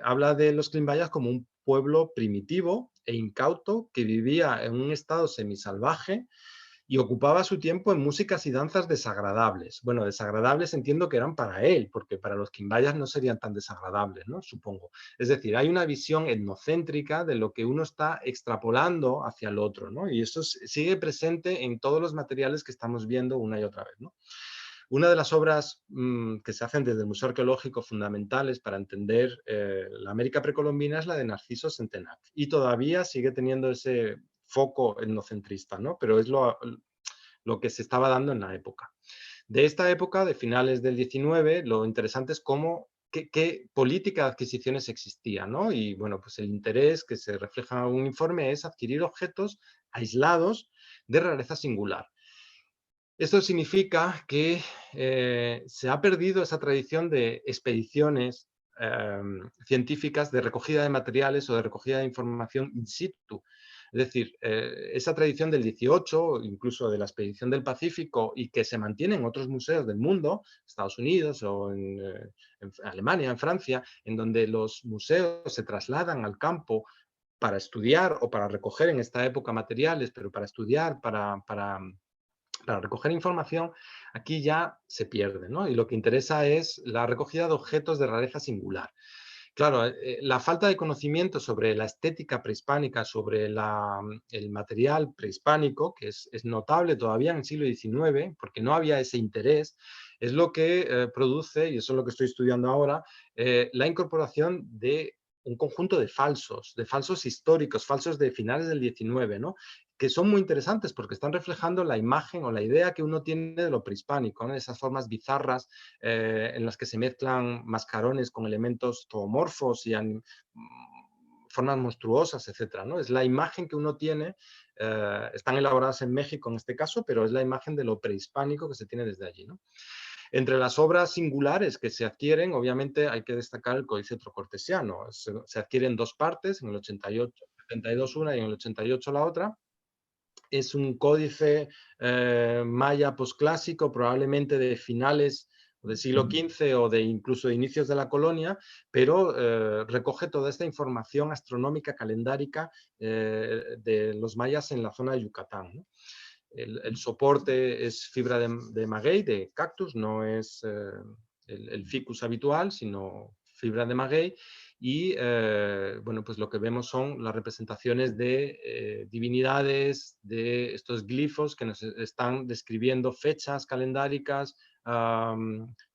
habla de los quimbayas como un pueblo primitivo e incauto que vivía en un estado semisalvaje y ocupaba su tiempo en músicas y danzas desagradables. Bueno, desagradables entiendo que eran para él, porque para los quimbayas no serían tan desagradables, ¿no? Supongo. Es decir, hay una visión etnocéntrica de lo que uno está extrapolando hacia el otro, ¿no? Y eso sigue presente en todos los materiales que estamos viendo una y otra vez, ¿no? Una de las obras que se hacen desde el Museo Arqueológico fundamentales para entender la América precolombina es la de Narciso Centenac. Y todavía sigue teniendo ese foco etnocentrista, ¿no? Pero es lo que se estaba dando en la época. De esta época, de finales del 19, lo interesante es qué política de adquisiciones existía, ¿no? Y bueno, pues el interés que se refleja en un informe es adquirir objetos aislados de rareza singular. Esto significa que se ha perdido esa tradición de expediciones científicas de recogida de materiales o de recogida de información in situ. Es decir, esa tradición del 18, incluso de la expedición del Pacífico, y que se mantiene en otros museos del mundo, Estados Unidos o en Alemania, en Francia, en donde los museos se trasladan al campo para estudiar o para recoger en esta época materiales, pero para estudiar, para recoger información, aquí ya se pierde, ¿no? Y lo que interesa es la recogida de objetos de rareza singular. Claro, la falta de conocimiento sobre la estética prehispánica, sobre el material prehispánico, que es notable todavía en el siglo XIX, porque no había ese interés, es lo que produce, y eso es lo que estoy estudiando ahora, la incorporación de un conjunto de falsos históricos, falsos de finales del XIX, ¿no? Que son muy interesantes porque están reflejando la imagen o la idea que uno tiene de lo prehispánico, ¿no? Esas formas bizarras en las que se mezclan mascarones con elementos zoomorfos y formas monstruosas, etcétera, ¿no? Es la imagen que uno tiene, están elaboradas en México en este caso, pero es la imagen de lo prehispánico que se tiene desde allí, ¿no? Entre las obras singulares que se adquieren, obviamente hay que destacar el Códice Trocortesiano. Se adquiere en dos partes, en el 88, 72 una y en el 88 la otra. Es un códice maya posclásico, probablemente de finales del siglo XV o de incluso de inicios de la colonia, pero recoge toda esta información astronómica calendárica de los mayas en la zona de Yucatán, ¿no? El soporte es fibra de maguey, de cactus, no es el ficus habitual, sino fibra de maguey. Y bueno, pues lo que vemos son las representaciones de divinidades, de estos glifos que nos están describiendo fechas calendáricas,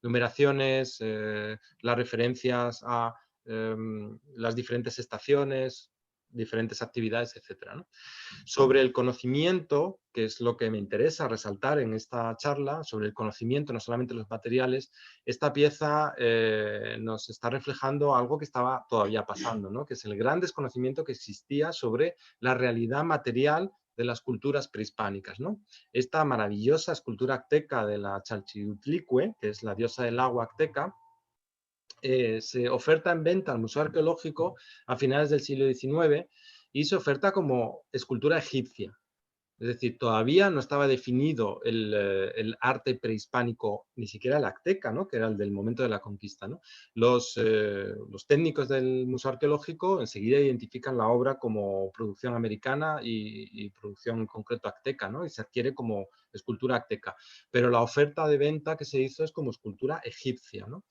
numeraciones, las referencias a las diferentes estaciones, diferentes actividades, etcétera, ¿no? Sobre el conocimiento, que es lo que me interesa resaltar en esta charla, sobre el conocimiento, no solamente los materiales, esta pieza nos está reflejando algo que estaba todavía pasando, ¿no? Que es el gran desconocimiento que existía sobre la realidad material de las culturas prehispánicas, ¿no? Esta maravillosa escultura azteca de la Chalchiutlicue, que es la diosa del agua azteca, se oferta en venta al Museo Arqueológico a finales del siglo XIX y se oferta como escultura egipcia. Es decir, todavía no estaba definido el arte prehispánico, ni siquiera el azteca, ¿no? Que era el del momento de la conquista, ¿no? Los técnicos del Museo Arqueológico enseguida identifican la obra como producción americana y producción en concreto azteca, ¿no? Y se adquiere como escultura azteca. Pero la oferta de venta que se hizo es como escultura egipcia, ¿no?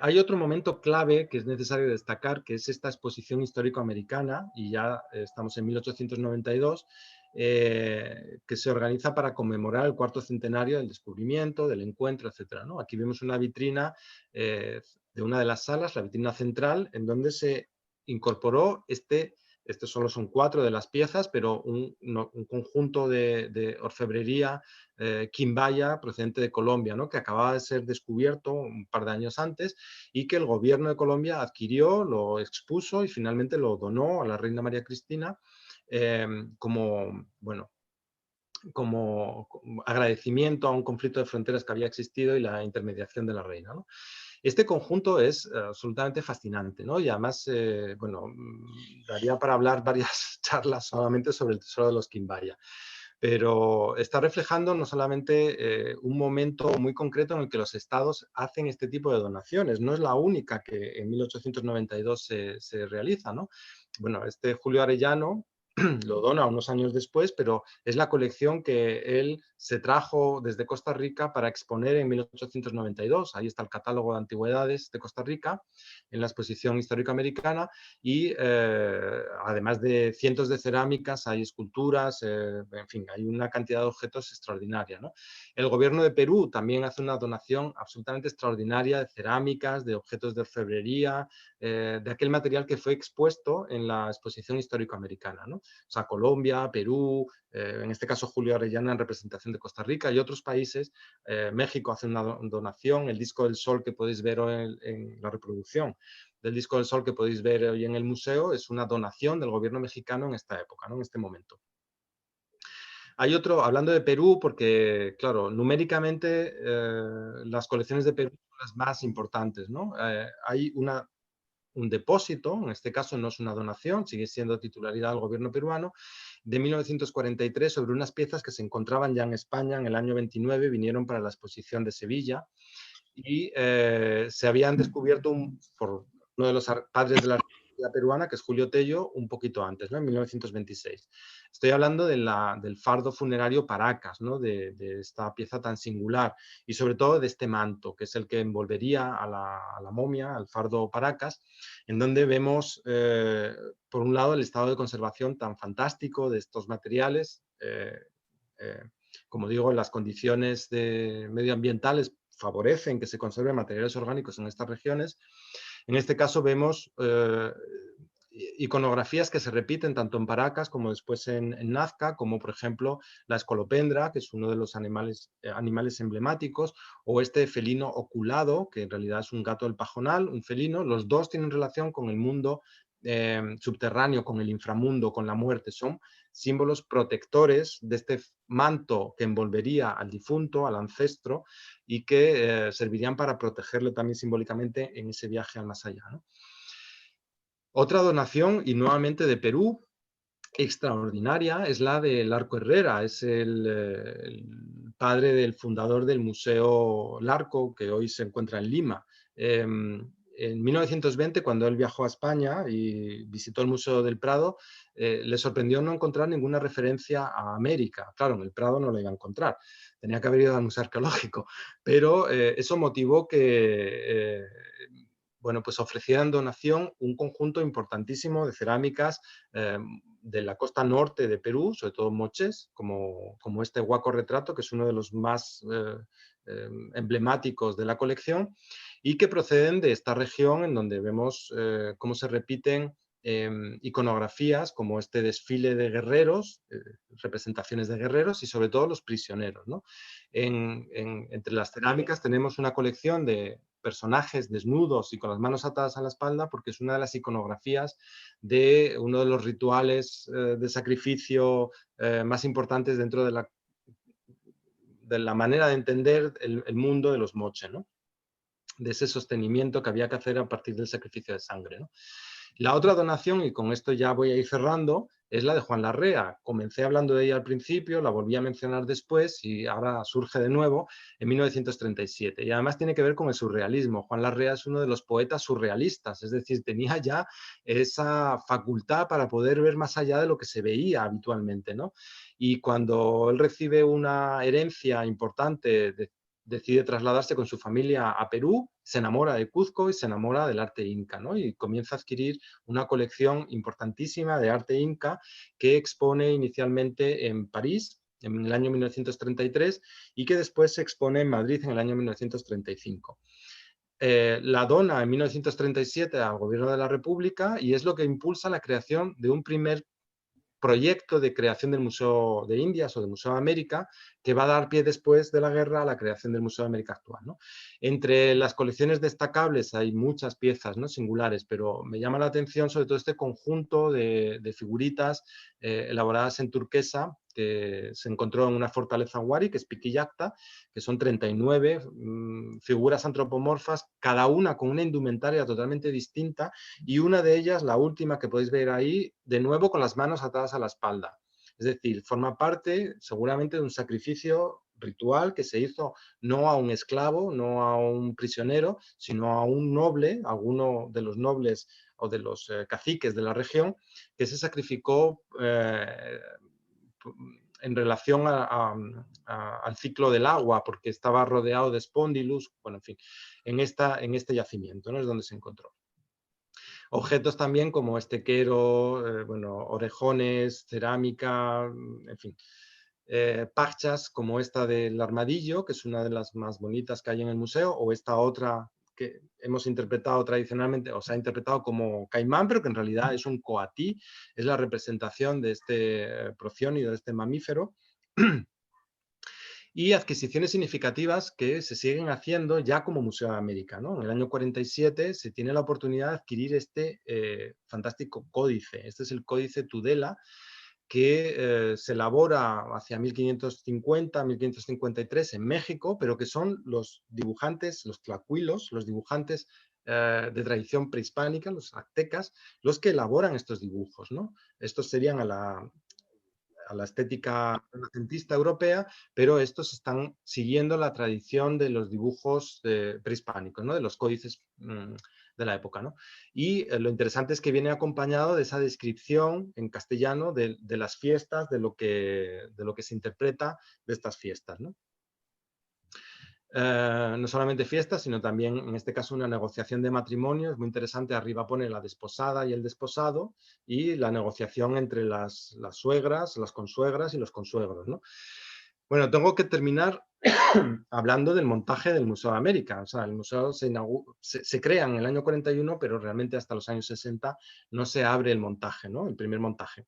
Hay otro momento clave que es necesario destacar, que es esta exposición histórico-americana, y ya estamos en 1892, que se organiza para conmemorar el cuarto centenario del descubrimiento, del encuentro, etc., ¿no? Aquí vemos una vitrina de una de las salas, la vitrina central, en donde se incorporó estos solo son 4 de las piezas, pero un conjunto de orfebrería quimbaya procedente de Colombia, ¿no? Que acababa de ser descubierto un par de años antes y que el gobierno de Colombia adquirió, lo expuso y finalmente lo donó a la reina María Cristina como, bueno, como agradecimiento a un conflicto de fronteras que había existido y la intermediación de la reina, ¿no? Este conjunto es absolutamente fascinante, ¿no? Y además, bueno, daría para hablar varias charlas solamente sobre el tesoro de los Quimbaya. Pero está reflejando no solamente un momento muy concreto en el que los estados hacen este tipo de donaciones. No es la única que en 1892 se realiza, ¿no? Bueno, este Julio Arellano lo dona unos años después, pero es la colección que él se trajo desde Costa Rica para exponer en 1892. Ahí está el catálogo de antigüedades de Costa Rica en la exposición histórico-americana y además de cientos de cerámicas, hay esculturas, en fin, hay una cantidad de objetos extraordinaria, ¿no? El gobierno de Perú también hace una donación absolutamente extraordinaria de cerámicas, de objetos de orfebrería, de aquel material que fue expuesto en la exposición histórico-americana, ¿no? O sea, Colombia, Perú, en este caso Julio Arellano en representación de Costa Rica y otros países. México hace una donación, el disco del sol que podéis ver hoy en la reproducción del disco del sol que podéis ver hoy en el museo es una donación del gobierno mexicano en esta época, ¿no? En este momento. Hay otro, hablando de Perú, porque, claro, numéricamente las colecciones de Perú son las más importantes, ¿no? Hay un depósito, en este caso no es una donación, sigue siendo titularidad del gobierno peruano, de 1943 sobre unas piezas que se encontraban ya en España en el año 29, vinieron para la exposición de Sevilla y se habían descubierto por uno de los padres de la arqueología peruana, que es Julio Tello, un poquito antes, ¿no? En 1926. Estoy hablando del fardo funerario Paracas, ¿no? De esta pieza tan singular y sobre todo de este manto, que es el que envolvería a la momia, al fardo Paracas, en donde vemos, por un lado, el estado de conservación tan fantástico de estos materiales, como digo, las condiciones medioambientales favorecen que se conserven materiales orgánicos en estas regiones. En este caso vemos iconografías que se repiten tanto en Paracas como después en Nazca, como por ejemplo la escolopendra, que es uno de los animales emblemáticos, o este felino oculado, que en realidad es un gato del pajonal, un felino. Los dos tienen relación con el mundo subterráneo, con el inframundo, con la muerte. Son símbolos protectores de este manto que envolvería al difunto, al ancestro, y que servirían para protegerle también simbólicamente en ese viaje al más allá, ¿no? Otra donación, y nuevamente de Perú, extraordinaria, es la del Larco Herrera. Es el padre del fundador del Museo Larco, que hoy se encuentra en Lima. En 1920, cuando él viajó a España y visitó el Museo del Prado, le sorprendió no encontrar ninguna referencia a América. Claro, en el Prado no lo iba a encontrar, tenía que haber ido al Museo Arqueológico, pero eso motivó que bueno, pues ofrecieran donación un conjunto importantísimo de cerámicas de la costa norte de Perú, sobre todo moches, como este Huaco Retrato, que es uno de los más emblemáticos de la colección, y que proceden de esta región en donde vemos cómo se repiten iconografías como este desfile de guerreros, representaciones de guerreros y sobre todo los prisioneros, ¿no? Entre las cerámicas tenemos una colección de personajes desnudos y con las manos atadas a la espalda porque es una de las iconografías de uno de los rituales de sacrificio más importantes dentro de la manera de entender el mundo de los moche, ¿no? De ese sostenimiento que había que hacer a partir del sacrificio de sangre, ¿no? La otra donación, y con esto ya voy a ir cerrando, es la de Juan Larrea. Comencé hablando de ella al principio, la volví a mencionar después y ahora surge de nuevo en 1937. Y además tiene que ver con el surrealismo. Juan Larrea es uno de los poetas surrealistas, es decir, tenía ya esa facultad para poder ver más allá de lo que se veía habitualmente, ¿no? Y cuando él recibe una herencia importante decide trasladarse con su familia a Perú, se enamora de Cuzco y se enamora del arte inca, ¿no? Y comienza a adquirir una colección importantísima de arte inca que expone inicialmente en París en el año 1933 y que después se expone en Madrid en el año 1935. La dona en 1937 al gobierno de la República y es lo que impulsa la creación de un primer proyecto de creación del Museo de Indias o del Museo de América, que va a dar pie después de la guerra a la creación del Museo de América actual, ¿no? Entre las colecciones destacables hay muchas piezas, ¿no?, singulares, pero me llama la atención sobre todo este conjunto de figuritas elaboradas en turquesa que se encontró en una fortaleza wari, que es Piquillacta, que son 39 figuras antropomorfas, cada una con una indumentaria totalmente distinta, y una de ellas, la última que podéis ver ahí, de nuevo con las manos atadas a la espalda. Es decir, forma parte seguramente de un sacrificio ritual que se hizo no a un esclavo, no a un prisionero, sino a un noble, alguno de los nobles o de los caciques de la región, que se sacrificó en relación al ciclo del agua, porque estaba rodeado de espondilus, bueno, en fin, en este yacimiento, ¿no?, es donde se encontró. Objetos también como estequero, bueno, orejones, cerámica, en fin. Parchas como esta del armadillo, que es una de las más bonitas que hay en el museo, o esta otra que hemos interpretado tradicionalmente, o se ha interpretado como caimán, pero que en realidad es un coatí, es la representación de este prociónido, de este mamífero. Y adquisiciones significativas que se siguen haciendo ya como Museo de América, ¿no? En el año 47 se tiene la oportunidad de adquirir este fantástico códice. Este es el códice Tudela, que se elabora hacia 1550, 1553 en México, pero que son los dibujantes, los tlacuilos, los dibujantes de tradición prehispánica, los aztecas, los que elaboran estos dibujos, ¿no? Estos serían a la estética renacentista europea, pero estos están siguiendo la tradición de los dibujos prehispánicos, ¿no?, de los códices de la época, ¿no? Y lo interesante es que viene acompañado de esa descripción en castellano de las fiestas, de lo que se interpreta de estas fiestas, ¿no? No solamente fiestas, sino también, en este caso, una negociación de matrimonio. Es muy interesante, arriba pone la desposada y el desposado, y la negociación entre las suegras, las consuegras y los consuegros, ¿no? Bueno, tengo que terminar hablando del montaje del Museo de América. O sea, el museo se crea en el año 41, pero realmente hasta los años 60 no se abre el montaje, ¿no?, el primer montaje.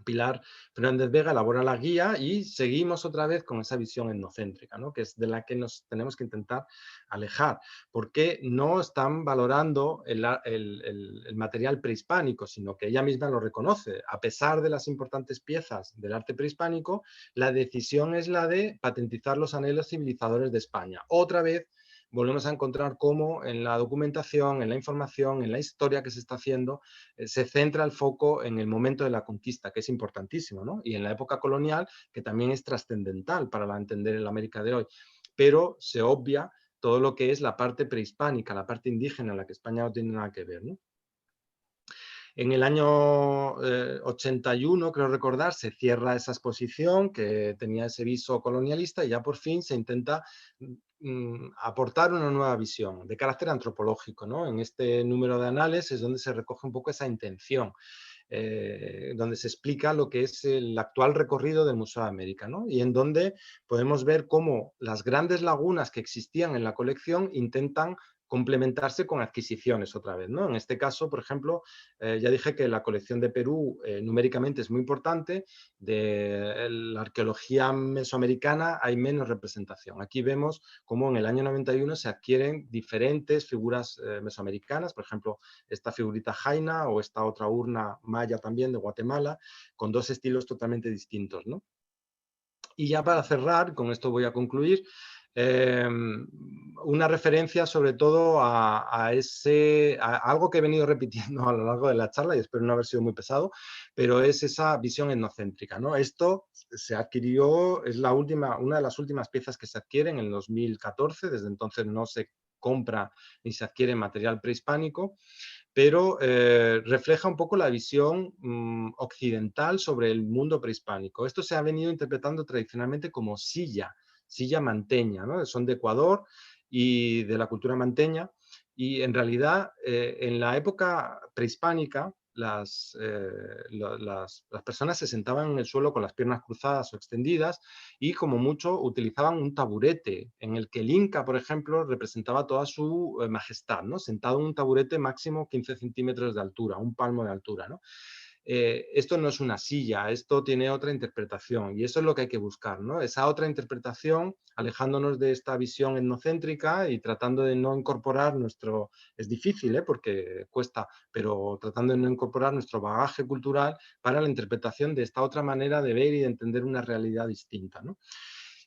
Pilar Fernández Vega elabora la guía y seguimos otra vez con esa visión etnocéntrica, ¿no?, que es de la que nos tenemos que intentar alejar, porque no están valorando el material prehispánico, sino que ella misma lo reconoce. A pesar de las importantes piezas del arte prehispánico, la decisión es la de patentizar los anhelos civilizadores de España. Otra vez volvemos a encontrar cómo en la documentación, en la información, en la historia que se está haciendo, se centra el foco en el momento de la conquista, que es importantísimo, ¿no?, y en la época colonial, que también es trascendental para entender el América de hoy, pero se obvia todo lo que es la parte prehispánica, la parte indígena, en la que España no tiene nada que ver, ¿no? En el año 81, creo recordar, se cierra esa exposición que tenía ese viso colonialista y ya por fin se intenta aportar una nueva visión de carácter antropológico, ¿no? En este número de anales es donde se recoge un poco esa intención. Donde se explica lo que es el actual recorrido del Museo de América, ¿no?, y en donde podemos ver cómo las grandes lagunas que existían en la colección intentan complementarse con adquisiciones otra vez, ¿no? En este caso, por ejemplo, ya dije que la colección de Perú numéricamente es muy importante. De la arqueología mesoamericana hay menos representación. Aquí vemos cómo en el año 91 se adquieren diferentes figuras mesoamericanas, por ejemplo, esta figurita jaina o esta otra urna maya también de Guatemala, con dos estilos totalmente distintos, ¿no? Y ya para cerrar, con esto voy a concluir, una referencia sobre todo a algo que he venido repitiendo a lo largo de la charla y espero no haber sido muy pesado, pero es esa visión etnocéntrica, ¿no? Esto se adquirió, es una de las últimas piezas que se adquieren en 2014, desde entonces no se compra ni se adquiere material prehispánico, pero refleja un poco la visión occidental sobre el mundo prehispánico. Esto se ha venido interpretando tradicionalmente como silla manteña, ¿no? Son de Ecuador y de la cultura manteña, y en realidad en la época prehispánica las personas se sentaban en el suelo con las piernas cruzadas o extendidas y como mucho utilizaban un taburete en el que el Inca, por ejemplo, representaba toda su majestad, ¿no? Sentado en un taburete máximo 15 centímetros de altura, un palmo de altura, ¿no? Esto no es una silla, esto tiene otra interpretación y eso es lo que hay que buscar, ¿no? Esa otra interpretación, alejándonos de esta visión etnocéntrica y tratando de no incorporar nuestro, es difícil, porque cuesta, pero tratando de no incorporar nuestro bagaje cultural para la interpretación de esta otra manera de ver y de entender una realidad distinta, ¿no?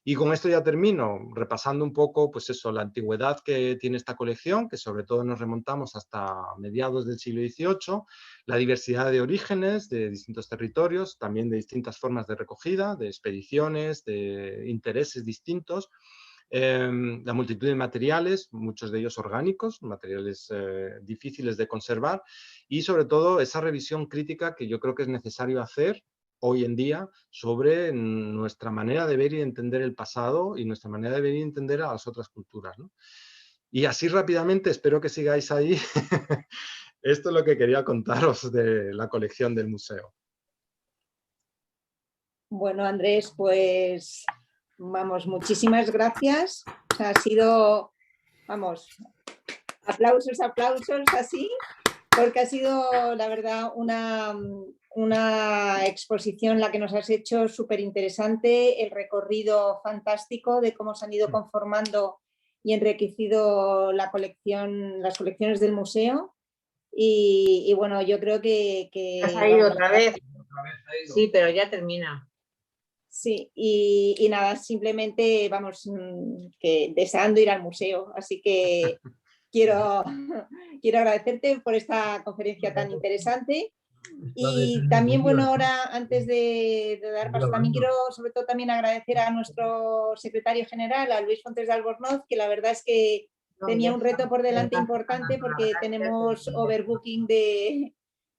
Y con esto ya termino, repasando un poco, pues eso, la antigüedad que tiene esta colección, que sobre todo nos remontamos hasta mediados del siglo XVIII, la diversidad de orígenes de distintos territorios, también de distintas formas de recogida, de expediciones, de intereses distintos, la multitud de materiales, muchos de ellos orgánicos, materiales difíciles de conservar, y sobre todo esa revisión crítica que yo creo que es necesario hacer hoy en día sobre nuestra manera de ver y de entender el pasado y nuestra manera de ver y entender a las otras culturas, ¿no? Y así rápidamente, espero que sigáis ahí, esto es lo que quería contaros de la colección del museo. Bueno, Andrés, pues vamos, muchísimas gracias. Ha sido, vamos, aplausos, aplausos así, porque ha sido, la verdad, una exposición la que nos has hecho súper interesante, el recorrido fantástico de cómo se han ido conformando y enriquecido la colección, las colecciones del museo. Y bueno, yo creo que ¿Has ido otra vez? Sí, pero ya termina. Sí, y nada, simplemente vamos, que deseando ir al museo, así que quiero agradecerte por esta conferencia tan interesante. Y también, bueno, ahora antes de dar paso, también quiero sobre todo también agradecer a nuestro secretario general, a Luis Fontes de Albornoz, que la verdad es que tenía un reto por delante importante porque tenemos overbooking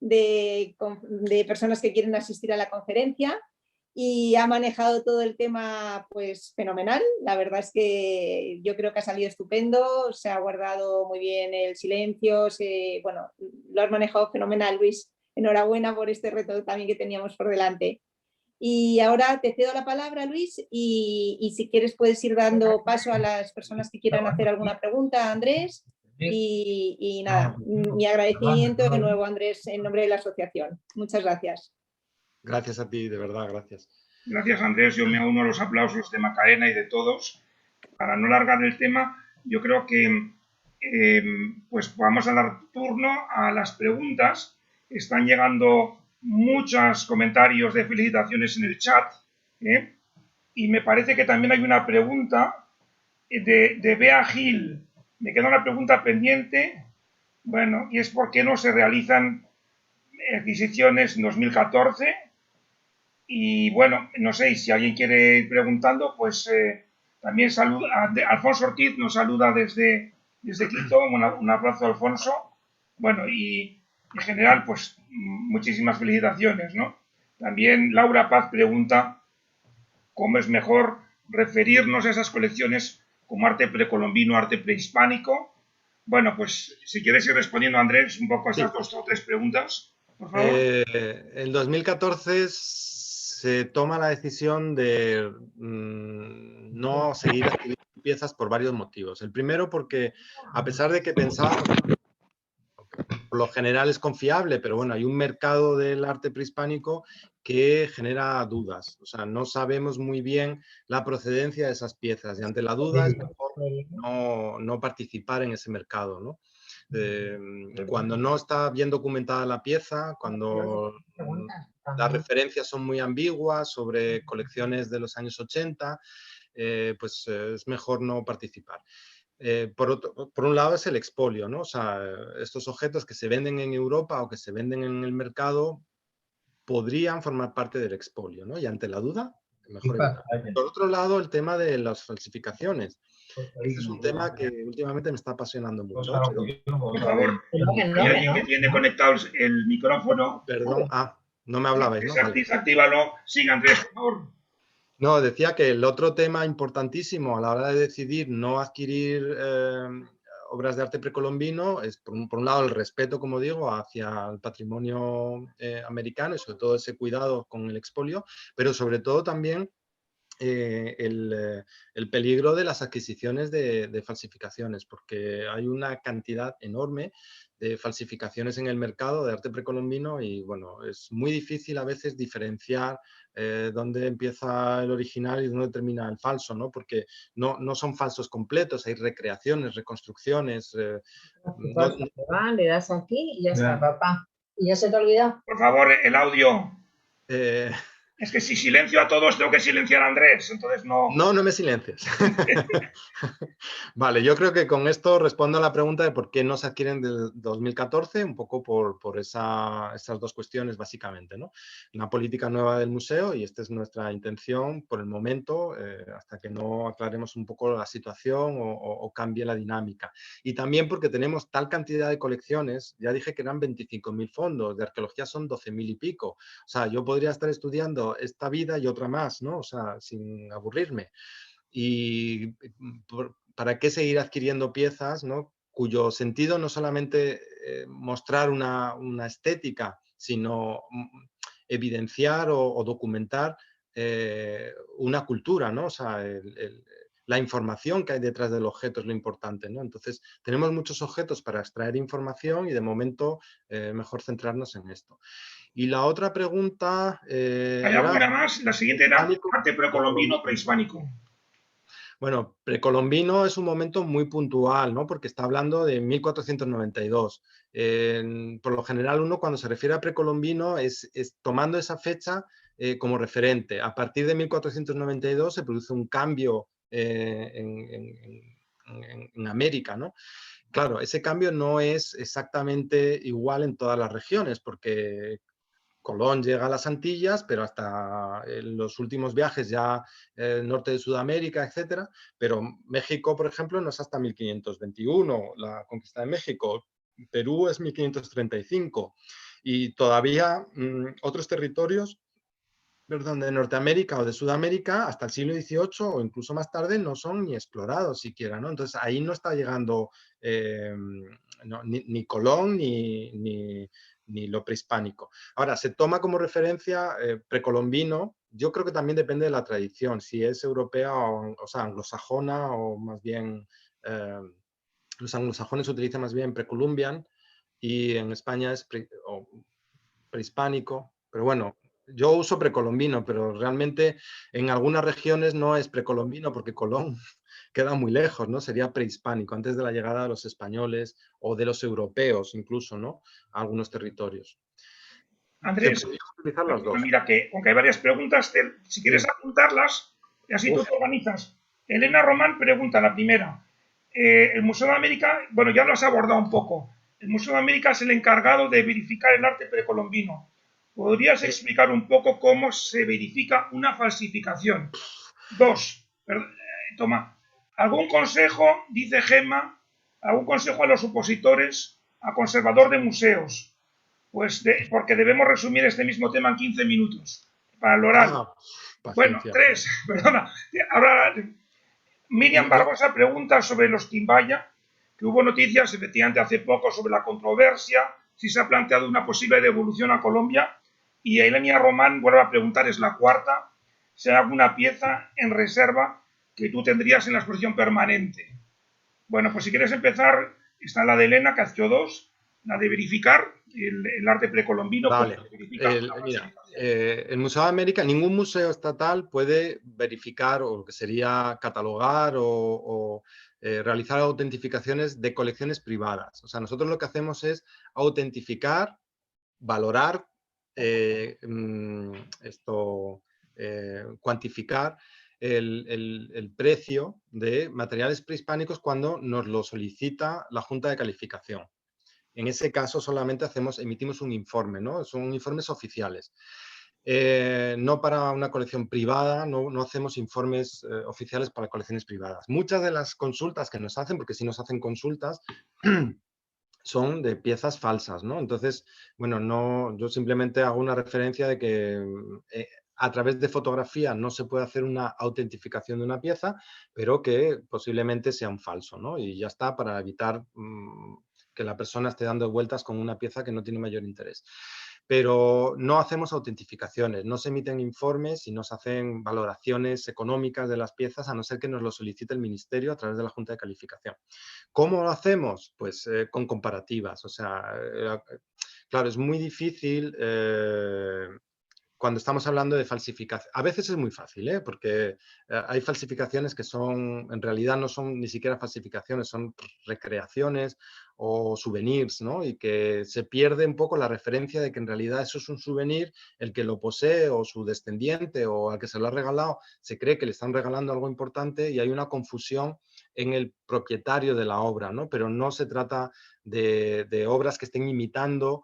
de personas que quieren asistir a la conferencia y ha manejado todo el tema pues fenomenal. La verdad es que yo creo que ha salido estupendo, se ha guardado muy bien el silencio, bueno, lo has manejado fenomenal, Luis. Enhorabuena por este reto también que teníamos por delante. Y ahora te cedo la palabra, Luis, y si quieres puedes ir dando paso a las personas que quieran hacer alguna pregunta, Andrés. Y nada, mi agradecimiento de nuevo, Andrés, en nombre de la asociación. Muchas gracias. Gracias a ti, de verdad, gracias. Gracias, Andrés. Yo me uno a los aplausos de Macarena y de todos. Para no largar el tema, yo creo que pues vamos a dar turno a las preguntas. Están llegando muchos comentarios de felicitaciones en el chat. Y me parece que también hay una pregunta de Bea Gil. Me queda una pregunta pendiente. Bueno, y es por qué no se realizan adquisiciones en 2014. Y bueno, no sé, si alguien quiere ir preguntando, pues también saluda. Alfonso Ortiz nos saluda desde Quito. Un abrazo, Alfonso. Bueno, y en general, pues muchísimas felicitaciones, ¿no? También Laura Paz pregunta cómo es mejor referirnos a esas colecciones como arte precolombino, arte prehispánico. Bueno, pues si quieres ir respondiendo, Andrés, un poco a esas dos o tres preguntas, por favor. En 2014 se toma la decisión de no seguir adquiriendo piezas por varios motivos. El primero porque, a pesar de que pensábamos, por lo general es confiable, pero bueno, hay un mercado del arte prehispánico que genera dudas. O sea, no sabemos muy bien la procedencia de esas piezas y ante la duda es mejor no participar en ese mercado, ¿no? Cuando no está bien documentada la pieza, cuando las referencias son muy ambiguas sobre colecciones de los años 80, pues es mejor no participar. Por un lado es el expolio, ¿no? O sea, estos objetos que se venden en Europa o que se venden en el mercado podrían formar parte del expolio, ¿no? Y ante la duda, mejor evitar. Por otro lado, el tema de las falsificaciones. Este es un tema que últimamente me está apasionando mucho. Por favor, hay alguien que tiene conectado el micrófono. Perdón, no me hablabais, ¿no? Vale. Desactívalo. Siga, Andrés, por favor. No, decía que el otro tema importantísimo a la hora de decidir no adquirir obras de arte precolombino es, por un lado, el respeto, como digo, hacia el patrimonio americano y sobre todo ese cuidado con el expolio, pero sobre todo también el peligro de las adquisiciones de falsificaciones, porque hay una cantidad enorme de falsificaciones en el mercado de arte precolombino y bueno, es muy difícil a veces diferenciar dónde empieza el original y dónde termina el falso, ¿no? Porque no son falsos completos, hay recreaciones, reconstrucciones. Le das aquí y ya está, papá. ¿Y ya se te ha olvidado? Por favor, el audio. Es que si silencio a todos, tengo que silenciar a Andrés, entonces no... No me silencies. Vale, yo creo que con esto respondo a la pregunta de por qué no se adquieren del 2014, un poco por esas dos cuestiones básicamente, ¿no? Una política nueva del museo y esta es nuestra intención por el momento, hasta que no aclaremos un poco la situación o cambie la dinámica. Y también porque tenemos tal cantidad de colecciones, ya dije que eran 25.000 fondos, de arqueología son 12.000 y pico. O sea, yo podría estar estudiando esta vida y otra más, ¿no? O sea, sin aburrirme. Y ¿para qué seguir adquiriendo piezas, ¿no? Cuyo sentido no solamente mostrar una estética, sino evidenciar o documentar una cultura, ¿no? O sea, la información que hay detrás del objeto es lo importante, ¿no? Entonces, tenemos muchos objetos para extraer información y de momento mejor centrarnos en esto. Y la otra pregunta... ¿Hay alguna más? La siguiente era arte precolombino o prehispánico. Bueno, precolombino es un momento muy puntual, ¿no? Porque está hablando de 1492. Por lo general, uno cuando se refiere a precolombino es tomando esa fecha como referente. A partir de 1492 se produce un cambio en América, ¿no? Claro, ese cambio no es exactamente igual en todas las regiones, porque Colón llega a las Antillas, pero hasta los últimos viajes ya el norte de Sudamérica, etcétera. Pero México, por ejemplo, no es hasta 1521, la conquista de México. Perú es 1535. Y todavía otros territorios, perdón, de Norteamérica o de Sudamérica, hasta el siglo XVIII o incluso más tarde, no son ni explorados siquiera, ¿no? Entonces ahí no está llegando ni Colón ni lo prehispánico. Ahora, se toma como referencia precolombino, yo creo que también depende de la tradición, si es europea o sea, anglosajona o más bien, los anglosajones utilizan más bien precolumbian y en España es prehispánico, pero bueno, yo uso precolombino, pero realmente en algunas regiones no es precolombino porque Colón queda muy lejos, ¿no? Sería prehispánico, antes de la llegada de los españoles o de los europeos incluso, ¿no? A algunos territorios. Andrés, utilizar las dos. Mira que, aunque hay varias preguntas, si quieres apuntarlas, y así tú te organizas. Elena Román pregunta la primera. El Museo de América, bueno, ya lo has abordado un poco. El Museo de América es el encargado de verificar el arte precolombino. ¿Podrías explicar un poco cómo se verifica una falsificación? Toma. ¿Algún consejo, dice Gemma, algún consejo a los opositores a conservador de museos? Pues porque debemos resumir este mismo tema en 15 minutos para el oral. Bueno, 3, perdona. Ahora, Miriam Barbosa pregunta sobre los Quimbaya, que hubo noticias efectivamente hace poco sobre la controversia, si se ha planteado una posible devolución a Colombia. Y Elena Román vuelve a preguntar, es la cuarta, si hay alguna pieza en reserva que tú tendrías en la exposición permanente. Bueno, pues si quieres empezar, está la de Elena, que hace 2, la de verificar el arte precolombino. Vale. Mira, el Museo de América, ningún museo estatal puede verificar o lo que sería catalogar o realizar autentificaciones de colecciones privadas. O sea, nosotros lo que hacemos es autentificar, valorar, cuantificar el precio de materiales prehispánicos cuando nos lo solicita la Junta de Calificación. En ese caso solamente emitimos un informe, ¿no? Son informes oficiales. No para una colección privada, no hacemos informes oficiales para colecciones privadas. Muchas de las consultas que nos hacen, porque si nos hacen consultas, son de piezas falsas, ¿no? Entonces, bueno, yo simplemente hago una referencia de que a través de fotografía no se puede hacer una autentificación de una pieza, pero que posiblemente sea un falso, ¿no? Y ya está, para evitar que la persona esté dando vueltas con una pieza que no tiene mayor interés. Pero no hacemos autentificaciones, no se emiten informes y no se hacen valoraciones económicas de las piezas, a no ser que nos lo solicite el Ministerio a través de la Junta de Calificación. ¿Cómo lo hacemos? Pues con comparativas. O sea, claro, es muy difícil cuando estamos hablando de falsificación. A veces es muy fácil, porque hay falsificaciones que en realidad no son ni siquiera falsificaciones, son recreaciones o souvenirs, ¿no? Y que se pierde un poco la referencia de que en realidad eso es un souvenir, el que lo posee o su descendiente o al que se lo ha regalado, se cree que le están regalando algo importante y hay una confusión en el propietario de la obra, ¿no? Pero no se trata de obras que estén imitando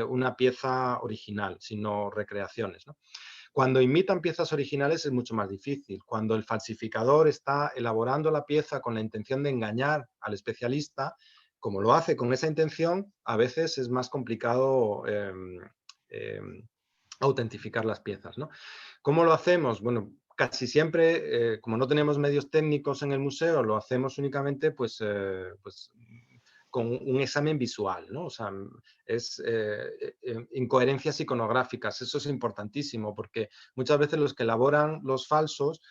una pieza original, sino recreaciones, ¿no? Cuando imitan piezas originales es mucho más difícil. Cuando el falsificador está elaborando la pieza con la intención de engañar al especialista, como lo hace con esa intención, a veces es más complicado autentificar las piezas, ¿no? ¿Cómo lo hacemos? Bueno, casi siempre, como no tenemos medios técnicos en el museo, lo hacemos únicamente pues con un examen visual, ¿no? O sea, es incoherencias iconográficas, eso es importantísimo, porque muchas veces los que elaboran los falsos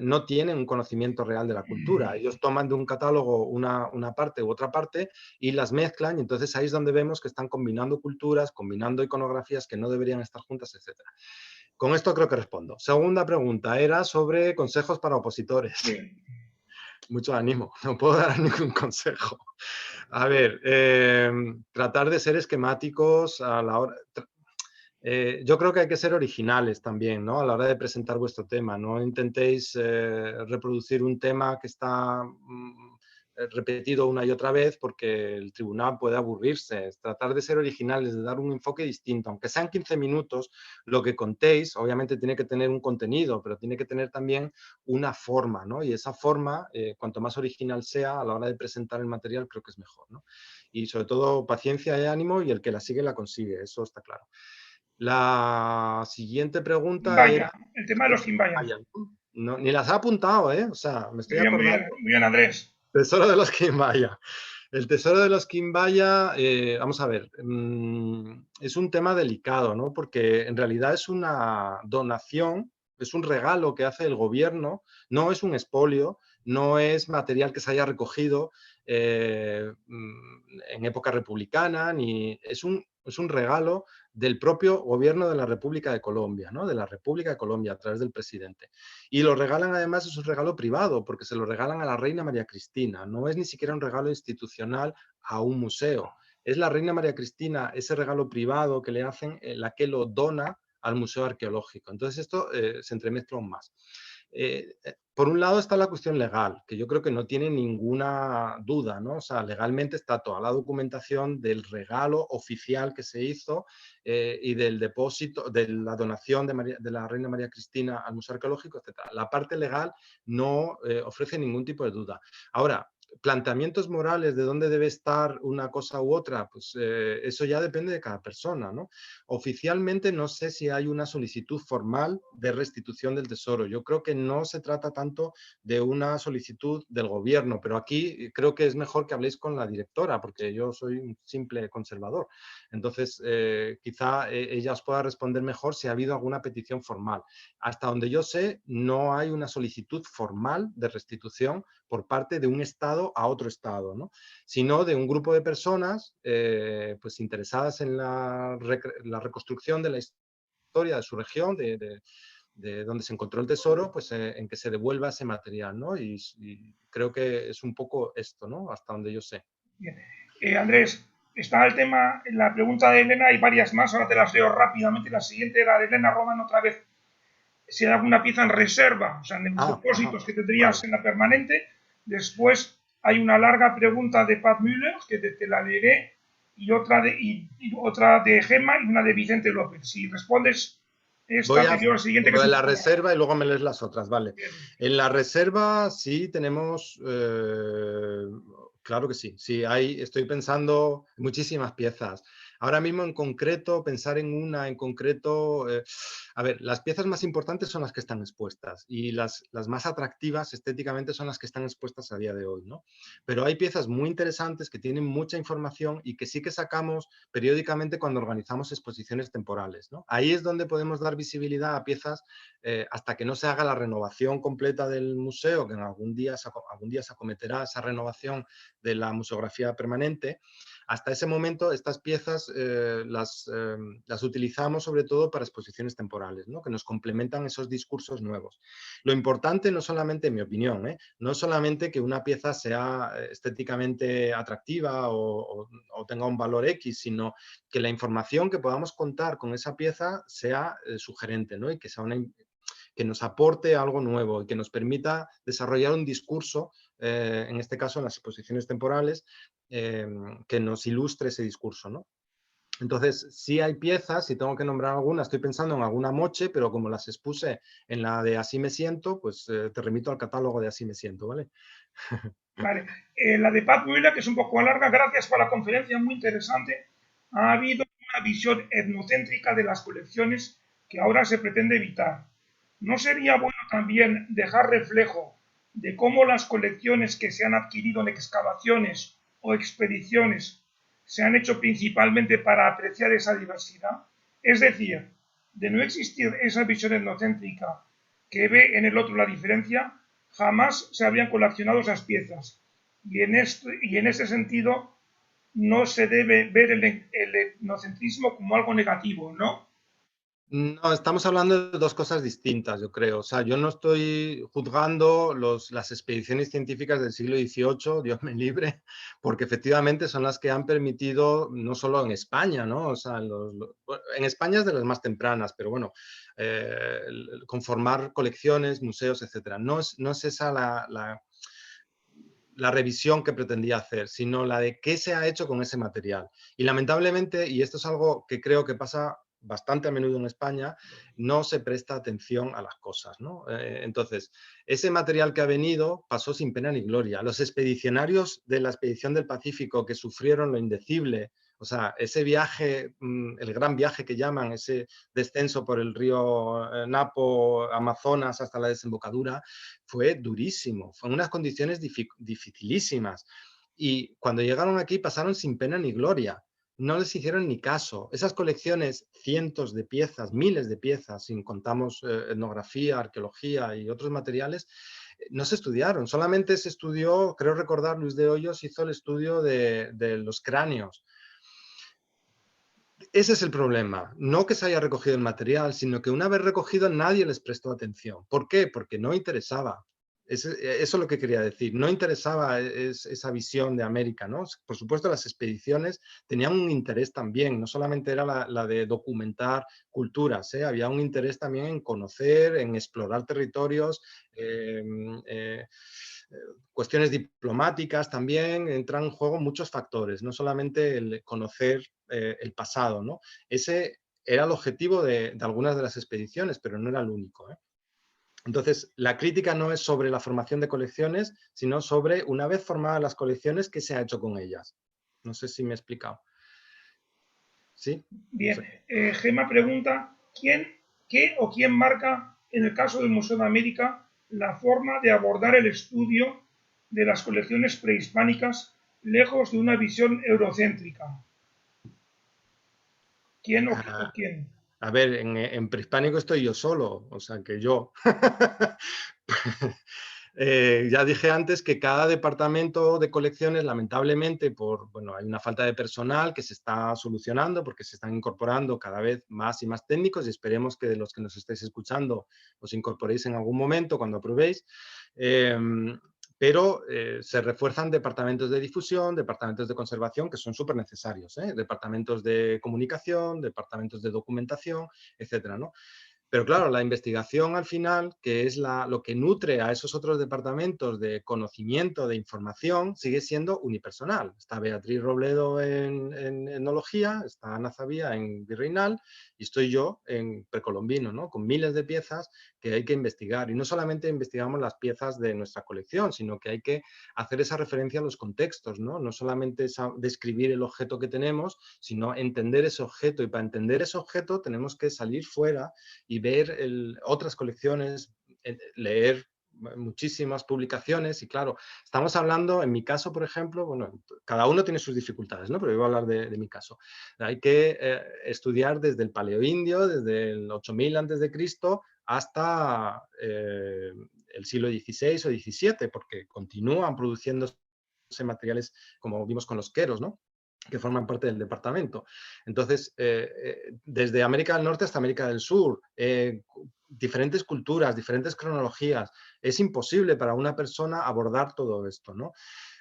no tienen un conocimiento real de la cultura. Ellos toman de un catálogo una parte u otra parte y las mezclan, y entonces ahí es donde vemos que están combinando culturas, combinando iconografías que no deberían estar juntas, etc. Con esto creo que respondo. Segunda pregunta era sobre consejos para opositores. Bien. Mucho ánimo, no puedo dar ningún consejo. A ver, tratar de ser esquemáticos a la hora... yo creo que hay que ser originales también, ¿no? A la hora de presentar vuestro tema. No intentéis reproducir un tema que está repetido una y otra vez porque el tribunal puede aburrirse. Tratar de ser originales, de dar un enfoque distinto. Aunque sean 15 minutos, lo que contéis, obviamente tiene que tener un contenido, pero tiene que tener también una forma, ¿no? Y esa forma, cuanto más original sea a la hora de presentar el material, creo que es mejor, ¿no? Y sobre todo paciencia y ánimo, y el que la sigue la consigue, eso está claro. La siguiente pregunta Quimbaya, era... el tema de los Quimbaya. No, ni las ha apuntado, ¿eh? O sea, me estoy acordando. Muy bien, Andrés. Tesoro de los Quimbaya. El tesoro de los Quimbaya, vamos a ver, es un tema delicado, ¿no? Porque en realidad es una donación, es un regalo que hace el gobierno, no es un expolio, no es material que se haya recogido en época republicana, ni es un regalo del propio gobierno de la República de Colombia, ¿no? De la República de Colombia a través del presidente. Y lo regalan, además, es un regalo privado, porque se lo regalan a la reina María Cristina. No es ni siquiera un regalo institucional a un museo. Es la reina María Cristina, ese regalo privado que le hacen, la que lo dona al Museo Arqueológico. Entonces esto se entremezcla aún más. Por un lado está la cuestión legal, que yo creo que no tiene ninguna duda, ¿no? O sea, legalmente está toda la documentación del regalo oficial que se hizo y del depósito, de la donación de la reina María Cristina al Museo Arqueológico, etc. La parte legal no ofrece ningún tipo de duda. Ahora, planteamientos morales de dónde debe estar una cosa u otra, pues eso ya depende de cada persona, ¿no? Oficialmente no sé si hay una solicitud formal de restitución del tesoro. Yo creo que no se trata tanto de una solicitud del gobierno, pero aquí creo que es mejor que habléis con la directora, porque yo soy un simple conservador. Entonces, quizá ella os pueda responder mejor si ha habido alguna petición formal. Hasta donde yo sé, no hay una solicitud formal de restitución por parte de un Estado a otro Estado, ¿no? Sino de un grupo de personas pues interesadas en la reconstrucción de la historia de su región, de donde se encontró el tesoro, pues en que se devuelva ese material, ¿no? Y creo que es un poco esto, ¿no? Hasta donde yo sé. Bien. Andrés, está el tema, la pregunta de Elena, hay varias más, ahora te las leo rápidamente. La siguiente era de Elena Roman otra vez. Si hay alguna pieza en reserva, o sea, en los depósitos que tendrías en la permanente. Después hay una larga pregunta de Pat Müller, que te la leeré, y otra de Gemma y una de Vicente López. Si respondes esta, te la siguiente. Que la reserva y luego me lees las otras, vale. Bien. En la reserva sí tenemos, claro que sí, estoy pensando en muchísimas piezas. Ahora mismo en concreto, pensar en una en concreto, a ver, las piezas más importantes son las que están expuestas y las más atractivas estéticamente son las que están expuestas a día de hoy, ¿no? Pero hay piezas muy interesantes que tienen mucha información y que sí que sacamos periódicamente cuando organizamos exposiciones temporales, ¿no? Ahí es donde podemos dar visibilidad a piezas hasta que no se haga la renovación completa del museo, que en algún día se acometerá esa renovación de la museografía permanente. Hasta ese momento estas piezas las utilizamos sobre todo para exposiciones temporales, ¿no? Que nos complementan esos discursos nuevos. Lo importante no solamente, en mi opinión, no solamente que una pieza sea estéticamente atractiva o tenga un valor X, sino que la información que podamos contar con esa pieza sea sugerente, ¿no? Y que sea que nos aporte algo nuevo y que nos permita desarrollar un discurso, en este caso en las exposiciones temporales, que nos ilustre ese discurso, ¿no? Entonces, sí hay piezas, si tengo que nombrar alguna, estoy pensando en alguna Moche, pero como las expuse en la de Así me siento, pues te remito al catálogo de Así me siento, ¿vale? Vale. La de Pat Müller, que es un poco larga, gracias por la conferencia, muy interesante. Ha habido una visión etnocéntrica de las colecciones que ahora se pretende evitar. ¿No sería bueno también dejar reflejo de cómo las colecciones que se han adquirido en excavaciones o expediciones se han hecho principalmente para apreciar esa diversidad? Es decir, de no existir esa visión etnocéntrica que ve en el otro la diferencia, jamás se habrían coleccionado esas piezas. Y en ese sentido no se debe ver el etnocentrismo como algo negativo, ¿no? No, estamos hablando de dos cosas distintas, yo creo. O sea, yo no estoy juzgando las expediciones científicas del siglo XVIII, Dios me libre, porque efectivamente son las que han permitido, no solo en España, ¿no? O sea, en España es de las más tempranas, pero bueno, conformar colecciones, museos, etcétera. No es esa la revisión que pretendía hacer, sino la de qué se ha hecho con ese material. Y lamentablemente, y esto es algo que creo que pasa bastante a menudo en España, no se presta atención a las cosas, ¿no? Entonces, ese material que ha venido pasó sin pena ni gloria. Los expedicionarios de la expedición del Pacífico que sufrieron lo indecible, o sea, ese viaje, el gran viaje que llaman, ese descenso por el río Napo, Amazonas, hasta la desembocadura, fue durísimo, fue en unas condiciones dificilísimas. Y cuando llegaron aquí pasaron sin pena ni gloria. No les hicieron ni caso. Esas colecciones, cientos de piezas, miles de piezas, sin contamos etnografía, arqueología y otros materiales, no se estudiaron. Solamente se estudió, creo recordar, Luis de Hoyos hizo el estudio de los cráneos. Ese es el problema. No que se haya recogido el material, sino que una vez recogido nadie les prestó atención. ¿Por qué? Porque no interesaba. Eso es lo que quería decir. No interesaba esa visión de América, ¿no? Por supuesto, las expediciones tenían un interés también. No solamente era la de documentar culturas, ¿eh? Había un interés también en conocer, en explorar territorios, cuestiones diplomáticas también. Entran en juego muchos factores, no solamente el conocer el pasado, ¿no? Ese era el objetivo de algunas de las expediciones, pero no era el único, ¿eh? Entonces, la crítica no es sobre la formación de colecciones, sino sobre, una vez formadas las colecciones, qué se ha hecho con ellas. No sé si me he explicado. ¿Sí? No Bien, sé. Gemma pregunta, ¿qué o quién marca, en el caso del Museo de América, la forma de abordar el estudio de las colecciones prehispánicas lejos de una visión eurocéntrica? ¿Quién o Ah, quién? a ver, en prehispánico estoy yo solo, o sea que yo. Ya dije antes que cada departamento de colecciones, lamentablemente, bueno, hay una falta de personal que se está solucionando porque se están incorporando cada vez más y más técnicos y esperemos que de los que nos estéis escuchando os incorporéis en algún momento cuando aprobéis. Eh, pero se refuerzan departamentos de difusión, departamentos de conservación, que son súper necesarios, departamentos de comunicación, departamentos de documentación, etcétera, ¿no? Pero claro, la investigación al final, que es lo que nutre a esos otros departamentos de conocimiento, de información, sigue siendo unipersonal. Está Beatriz Robledo en etnología, está Ana Zavía en virreinal y estoy yo en precolombino, ¿no? Con miles de piezas que hay que investigar. Y no solamente investigamos las piezas de nuestra colección, sino que hay que hacer esa referencia a los contextos, ¿no? No solamente describir el objeto que tenemos, sino entender ese objeto. Y para entender ese objeto tenemos que salir fuera y ver otras colecciones, leer muchísimas publicaciones y claro, estamos hablando, en mi caso, por ejemplo, bueno, cada uno tiene sus dificultades, ¿no? Pero yo voy a hablar de mi caso. Hay que estudiar desde el Paleoindio, desde el 8000 antes de Cristo hasta el siglo XVI o XVII, porque continúan produciéndose materiales como vimos con los queros, ¿no? Que forman parte del departamento. Entonces, desde América del Norte hasta América del Sur, diferentes culturas, diferentes cronologías, es imposible para una persona abordar todo esto, ¿no?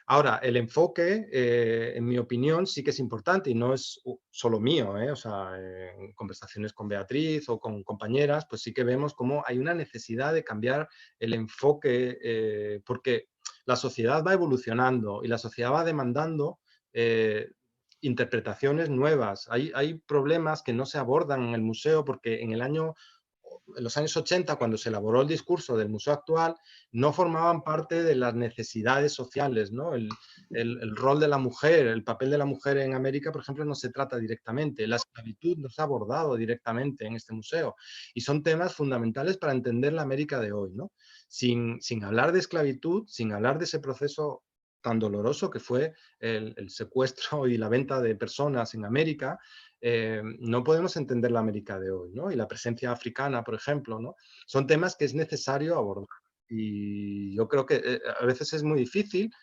Ahora, el enfoque, en mi opinión, sí que es importante y no es solo mío, o sea, en conversaciones con Beatriz o con compañeras, pues sí que vemos cómo hay una necesidad de cambiar el enfoque, porque la sociedad va evolucionando y la sociedad va demandando interpretaciones nuevas. Hay problemas que no se abordan en el museo porque en los años 80, cuando se elaboró el discurso del museo actual, no formaban parte de las necesidades sociales, ¿no? El rol de la mujer, el papel de la mujer en América, por ejemplo, no se trata directamente. La esclavitud no se ha abordado directamente en este museo. Y son temas fundamentales para entender la América de hoy, ¿no? Sin hablar de esclavitud, sin hablar de ese proceso tan doloroso que fue el secuestro y la venta de personas en América, no podemos entender la América de hoy, ¿no? Y la presencia africana, por ejemplo, ¿no? Son temas que es necesario abordar. Y yo creo que a veces es muy difícil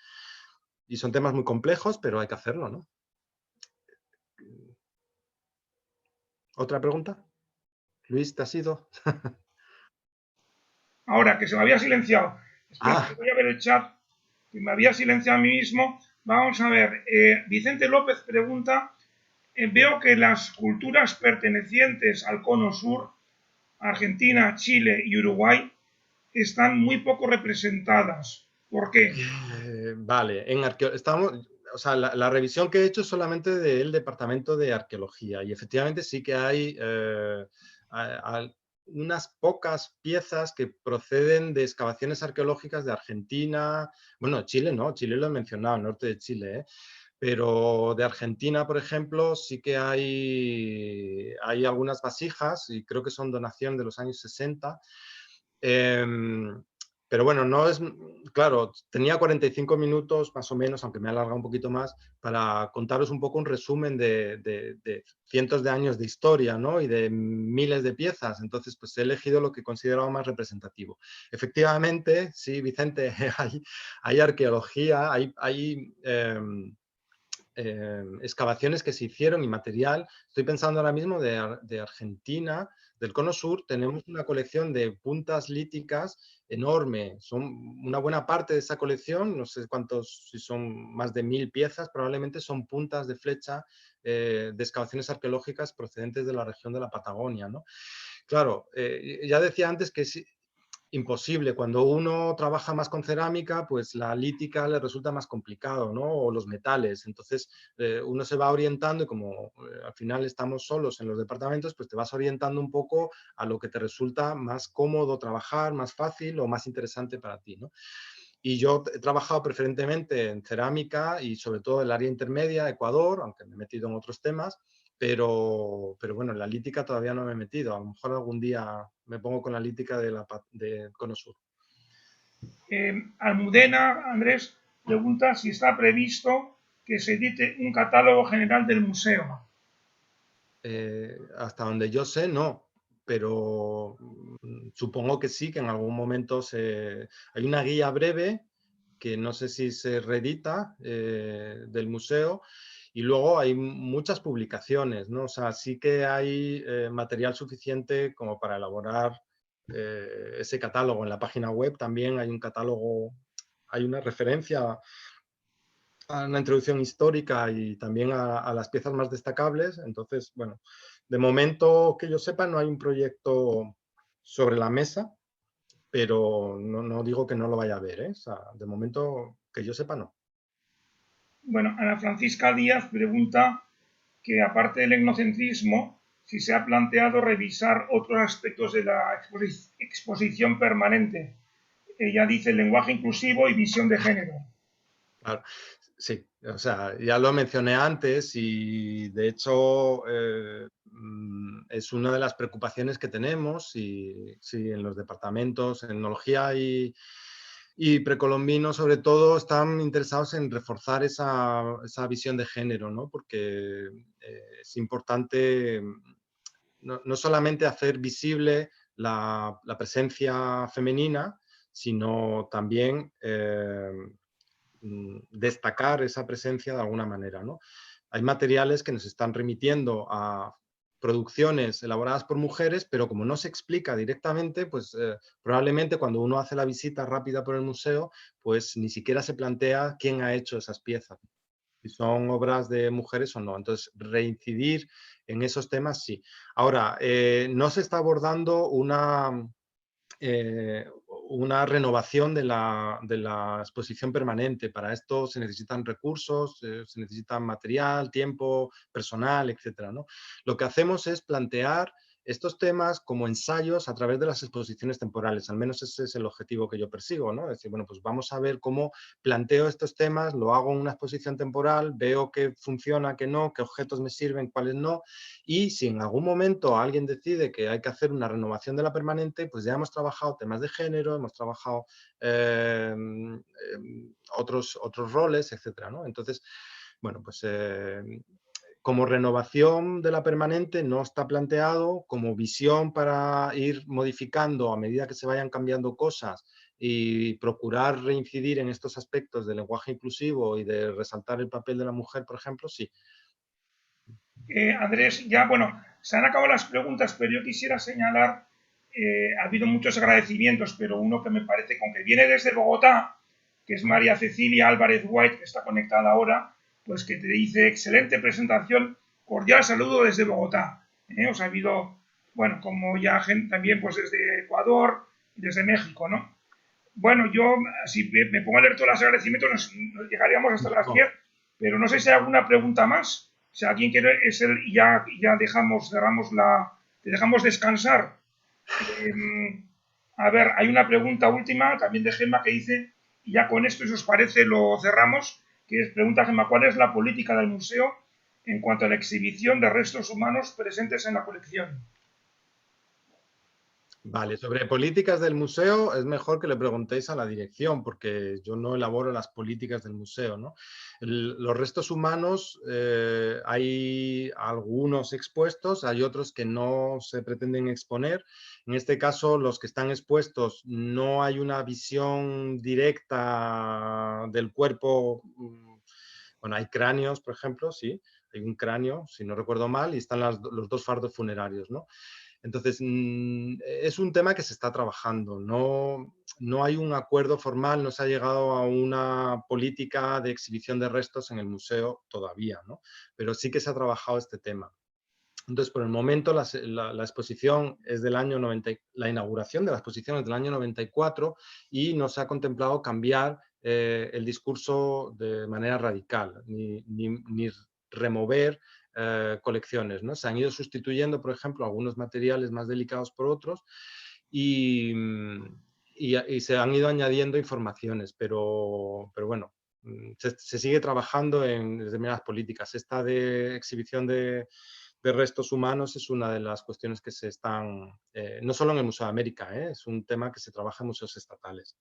y son temas muy complejos, pero hay que hacerlo, ¿no? ¿Otra pregunta? Luis, ¿te has ido? Ahora, que se me había silenciado. Espera, que Ah, voy a ver el chat, que me había silenciado a mí mismo. Vamos a ver, Vicente López pregunta, veo que las culturas pertenecientes al cono sur, Argentina, Chile y Uruguay, están muy poco representadas. ¿Por qué? vale, estamos, o sea, la revisión que he hecho es solamente del Departamento de Arqueología y efectivamente sí que hay unas pocas piezas que proceden de excavaciones arqueológicas de Argentina, bueno, Chile no, Chile lo he mencionado, el norte de Chile, pero de Argentina, por ejemplo, sí que hay algunas vasijas y creo que son donación de los años 60. Pero bueno, no es, claro, tenía 45 minutos más o menos, aunque me ha alargado un poquito más, para contaros un poco un resumen de cientos de años de historia, ¿no? Y de miles de piezas. Entonces, pues he elegido lo que consideraba más representativo. Efectivamente, sí, Vicente, hay arqueología, excavaciones que se hicieron y material. Estoy pensando ahora mismo de Argentina, del Cono Sur, tenemos una colección de puntas líticas enorme. Son una buena parte de esa colección, no sé cuántos, si son más de 1000 piezas, probablemente son puntas de flecha de excavaciones arqueológicas procedentes de la región de la Patagonia, ¿no? Claro, ya decía antes que imposible. Cuando uno trabaja más con cerámica, pues la lítica le resulta más complicado, ¿no? O los metales. Entonces, uno se va orientando y como al final estamos solos en los departamentos, pues te vas orientando un poco a lo que te resulta más cómodo trabajar, más fácil o más interesante para ti, ¿no? Y yo he trabajado preferentemente en cerámica y sobre todo en el área intermedia, Ecuador, aunque me he metido en otros temas, pero bueno, en la lítica todavía no me he metido. A lo mejor algún día me pongo con la lítica de Cono Sur. Almudena, Andrés, pregunta si está previsto que se edite un catálogo general del museo. Hasta donde yo sé, no, pero supongo que sí, que en algún momento hay una guía breve que no sé si se reedita del museo y luego hay muchas publicaciones, ¿no? O sea, sí que hay material suficiente como para elaborar ese catálogo. En la página web también hay un catálogo, hay una referencia a una introducción histórica y también a las piezas más destacables. Entonces, bueno, de momento que yo sepa no hay un proyecto sobre la mesa, pero no digo que no lo vaya a haber, ¿eh? O sea, de momento que yo sepa no. Bueno, Ana Francisca Díaz pregunta que aparte del etnocentrismo, si se ha planteado revisar otros aspectos de la exposición permanente. Ella dice lenguaje inclusivo y visión de género. Claro, sí, o sea, ya lo mencioné antes y de hecho es una de las preocupaciones que tenemos y sí, en los departamentos, en etnología y precolombino sobre todo están interesados en reforzar esa visión de género, ¿no? Porque es importante no solamente hacer visible la presencia femenina, sino también destacar esa presencia de alguna manera, ¿no? Hay materiales que nos están remitiendo a producciones elaboradas por mujeres, pero como no se explica directamente, pues probablemente cuando uno hace la visita rápida por el museo, pues ni siquiera se plantea quién ha hecho esas piezas, si son obras de mujeres o no. Entonces, reincidir en esos temas, sí. Ahora, no se está abordando una renovación de la exposición permanente. Para esto se necesitan recursos, se necesita material, tiempo, personal, etcétera, ¿no? Lo que hacemos es plantear estos temas como ensayos a través de las exposiciones temporales. Al menos ese es el objetivo que yo persigo, ¿no? Es decir, bueno, pues vamos a ver cómo planteo estos temas, lo hago en una exposición temporal, veo qué funciona, qué no, qué objetos me sirven, cuáles no, y si en algún momento alguien decide que hay que hacer una renovación de la permanente, pues ya hemos trabajado temas de género, hemos trabajado otros roles, etcétera, ¿no? Entonces, bueno, pues como renovación de la permanente no está planteado, como visión para ir modificando a medida que se vayan cambiando cosas y procurar reincidir en estos aspectos del lenguaje inclusivo y de resaltar el papel de la mujer, por ejemplo, sí. Andrés, ya, bueno, se han acabado las preguntas, pero yo quisiera señalar, ha habido muchos agradecimientos, pero uno que me parece, con que viene desde Bogotá, que es María Cecilia Álvarez White, que está conectada ahora, pues que te dice, excelente presentación, cordial saludo desde Bogotá. Os ha habido, bueno, como ya gente también pues desde Ecuador y desde México, ¿no? Bueno, yo, si me pongo a leer todos los agradecimientos, nos llegaríamos hasta las 10, pero no sé si hay alguna pregunta más. Si alguien quiere, y ya te dejamos descansar. A ver, hay una pregunta última, también de Gemma, que dice, y ya con esto, si os parece, lo cerramos, que es, pregunta Gemma, ¿cuál es la política del museo en cuanto a la exhibición de restos humanos presentes en la colección? Vale, sobre políticas del museo es mejor que le preguntéis a la dirección porque yo no elaboro las políticas del museo, ¿no? Los restos humanos hay algunos expuestos, hay otros que no se pretenden exponer. En este caso, los que están expuestos no hay una visión directa del cuerpo. Bueno, hay cráneos, por ejemplo, sí, hay un cráneo, si no recuerdo mal, y están los dos fardos funerarios, ¿no? Entonces, es un tema que se está trabajando. No hay un acuerdo formal, no se ha llegado a una política de exhibición de restos en el museo todavía, ¿no? Pero sí que se ha trabajado este tema. Entonces, por el momento, la exposición es del año 90, la inauguración de la exposición es del año 94 y no se ha contemplado cambiar el discurso de manera radical, ni remover colecciones, ¿no? Se han ido sustituyendo, por ejemplo, algunos materiales más delicados por otros y se han ido añadiendo informaciones, pero bueno, se sigue trabajando en determinadas políticas. Esta de exhibición de restos humanos es una de las cuestiones que se están, no solo en el Museo de América, es un tema que se trabaja en museos estatales.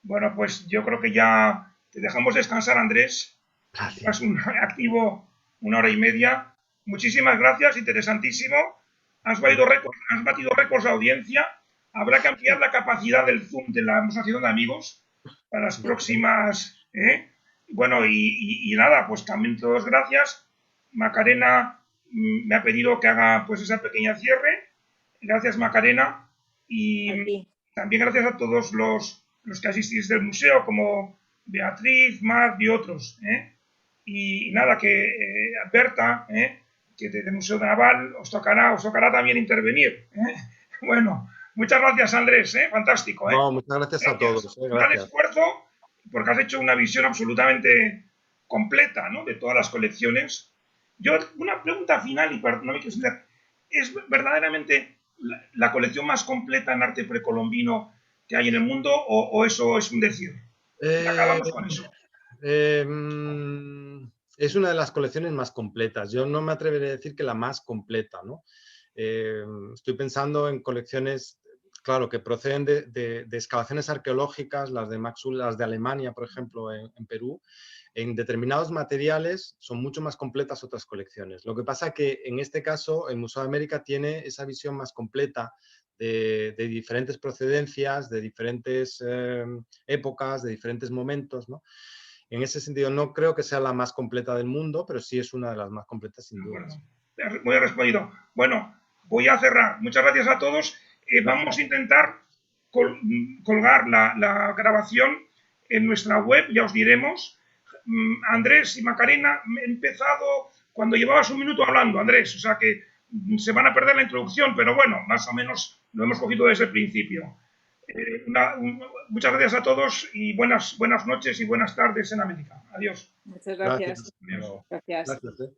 Bueno, pues yo creo que ya te dejamos descansar, Andrés. Gracias. Llevas un activo 1 hora y media. Muchísimas gracias, interesantísimo. Has batido récords de audiencia. Habrá que ampliar la capacidad del Zoom de la Asociación de Amigos para las próximas. Bueno, y nada, pues también todos gracias. Macarena me ha pedido que haga pues esa pequeña cierre. Gracias, Macarena. Y también gracias a todos los que asistís del museo, como Beatriz, Mar y otros. Y nada, que Berta, que del Museo Naval os tocará también intervenir. Bueno, muchas gracias, Andrés, fantástico. No, muchas gracias a todos. Gracias. Un gran Gracias. esfuerzo, porque has hecho una visión absolutamente completa, ¿no?, de todas las colecciones. Yo, una pregunta final, y no me quiero extender, ¿es verdaderamente la colección más completa en arte precolombino que hay en el mundo, o eso es un decir? Acabamos con eso. Es una de las colecciones más completas. Yo no me atreveré a decir que la más completa, ¿no? Estoy pensando en colecciones, claro, que proceden de excavaciones arqueológicas, las de Maxul, las de Alemania, por ejemplo, en Perú. En determinados materiales son mucho más completas otras colecciones. Lo que pasa es que en este caso el Museo de América tiene esa visión más completa de diferentes procedencias, de diferentes épocas, de diferentes momentos, ¿no? En ese sentido no creo que sea la más completa del mundo, pero sí es una de las más completas sin duda. Muy respondido. Bueno, voy a cerrar. Muchas gracias a todos. Vamos a intentar colgar la grabación en nuestra web, ya os diremos. Andrés y Macarena, he empezado cuando llevabas 1 minuto hablando, Andrés, o sea que se van a perder la introducción, pero bueno, más o menos lo hemos cogido desde el principio. Muchas gracias a todos y buenas noches y buenas tardes en América. Adiós. Muchas gracias. Gracias. Gracias. Gracias.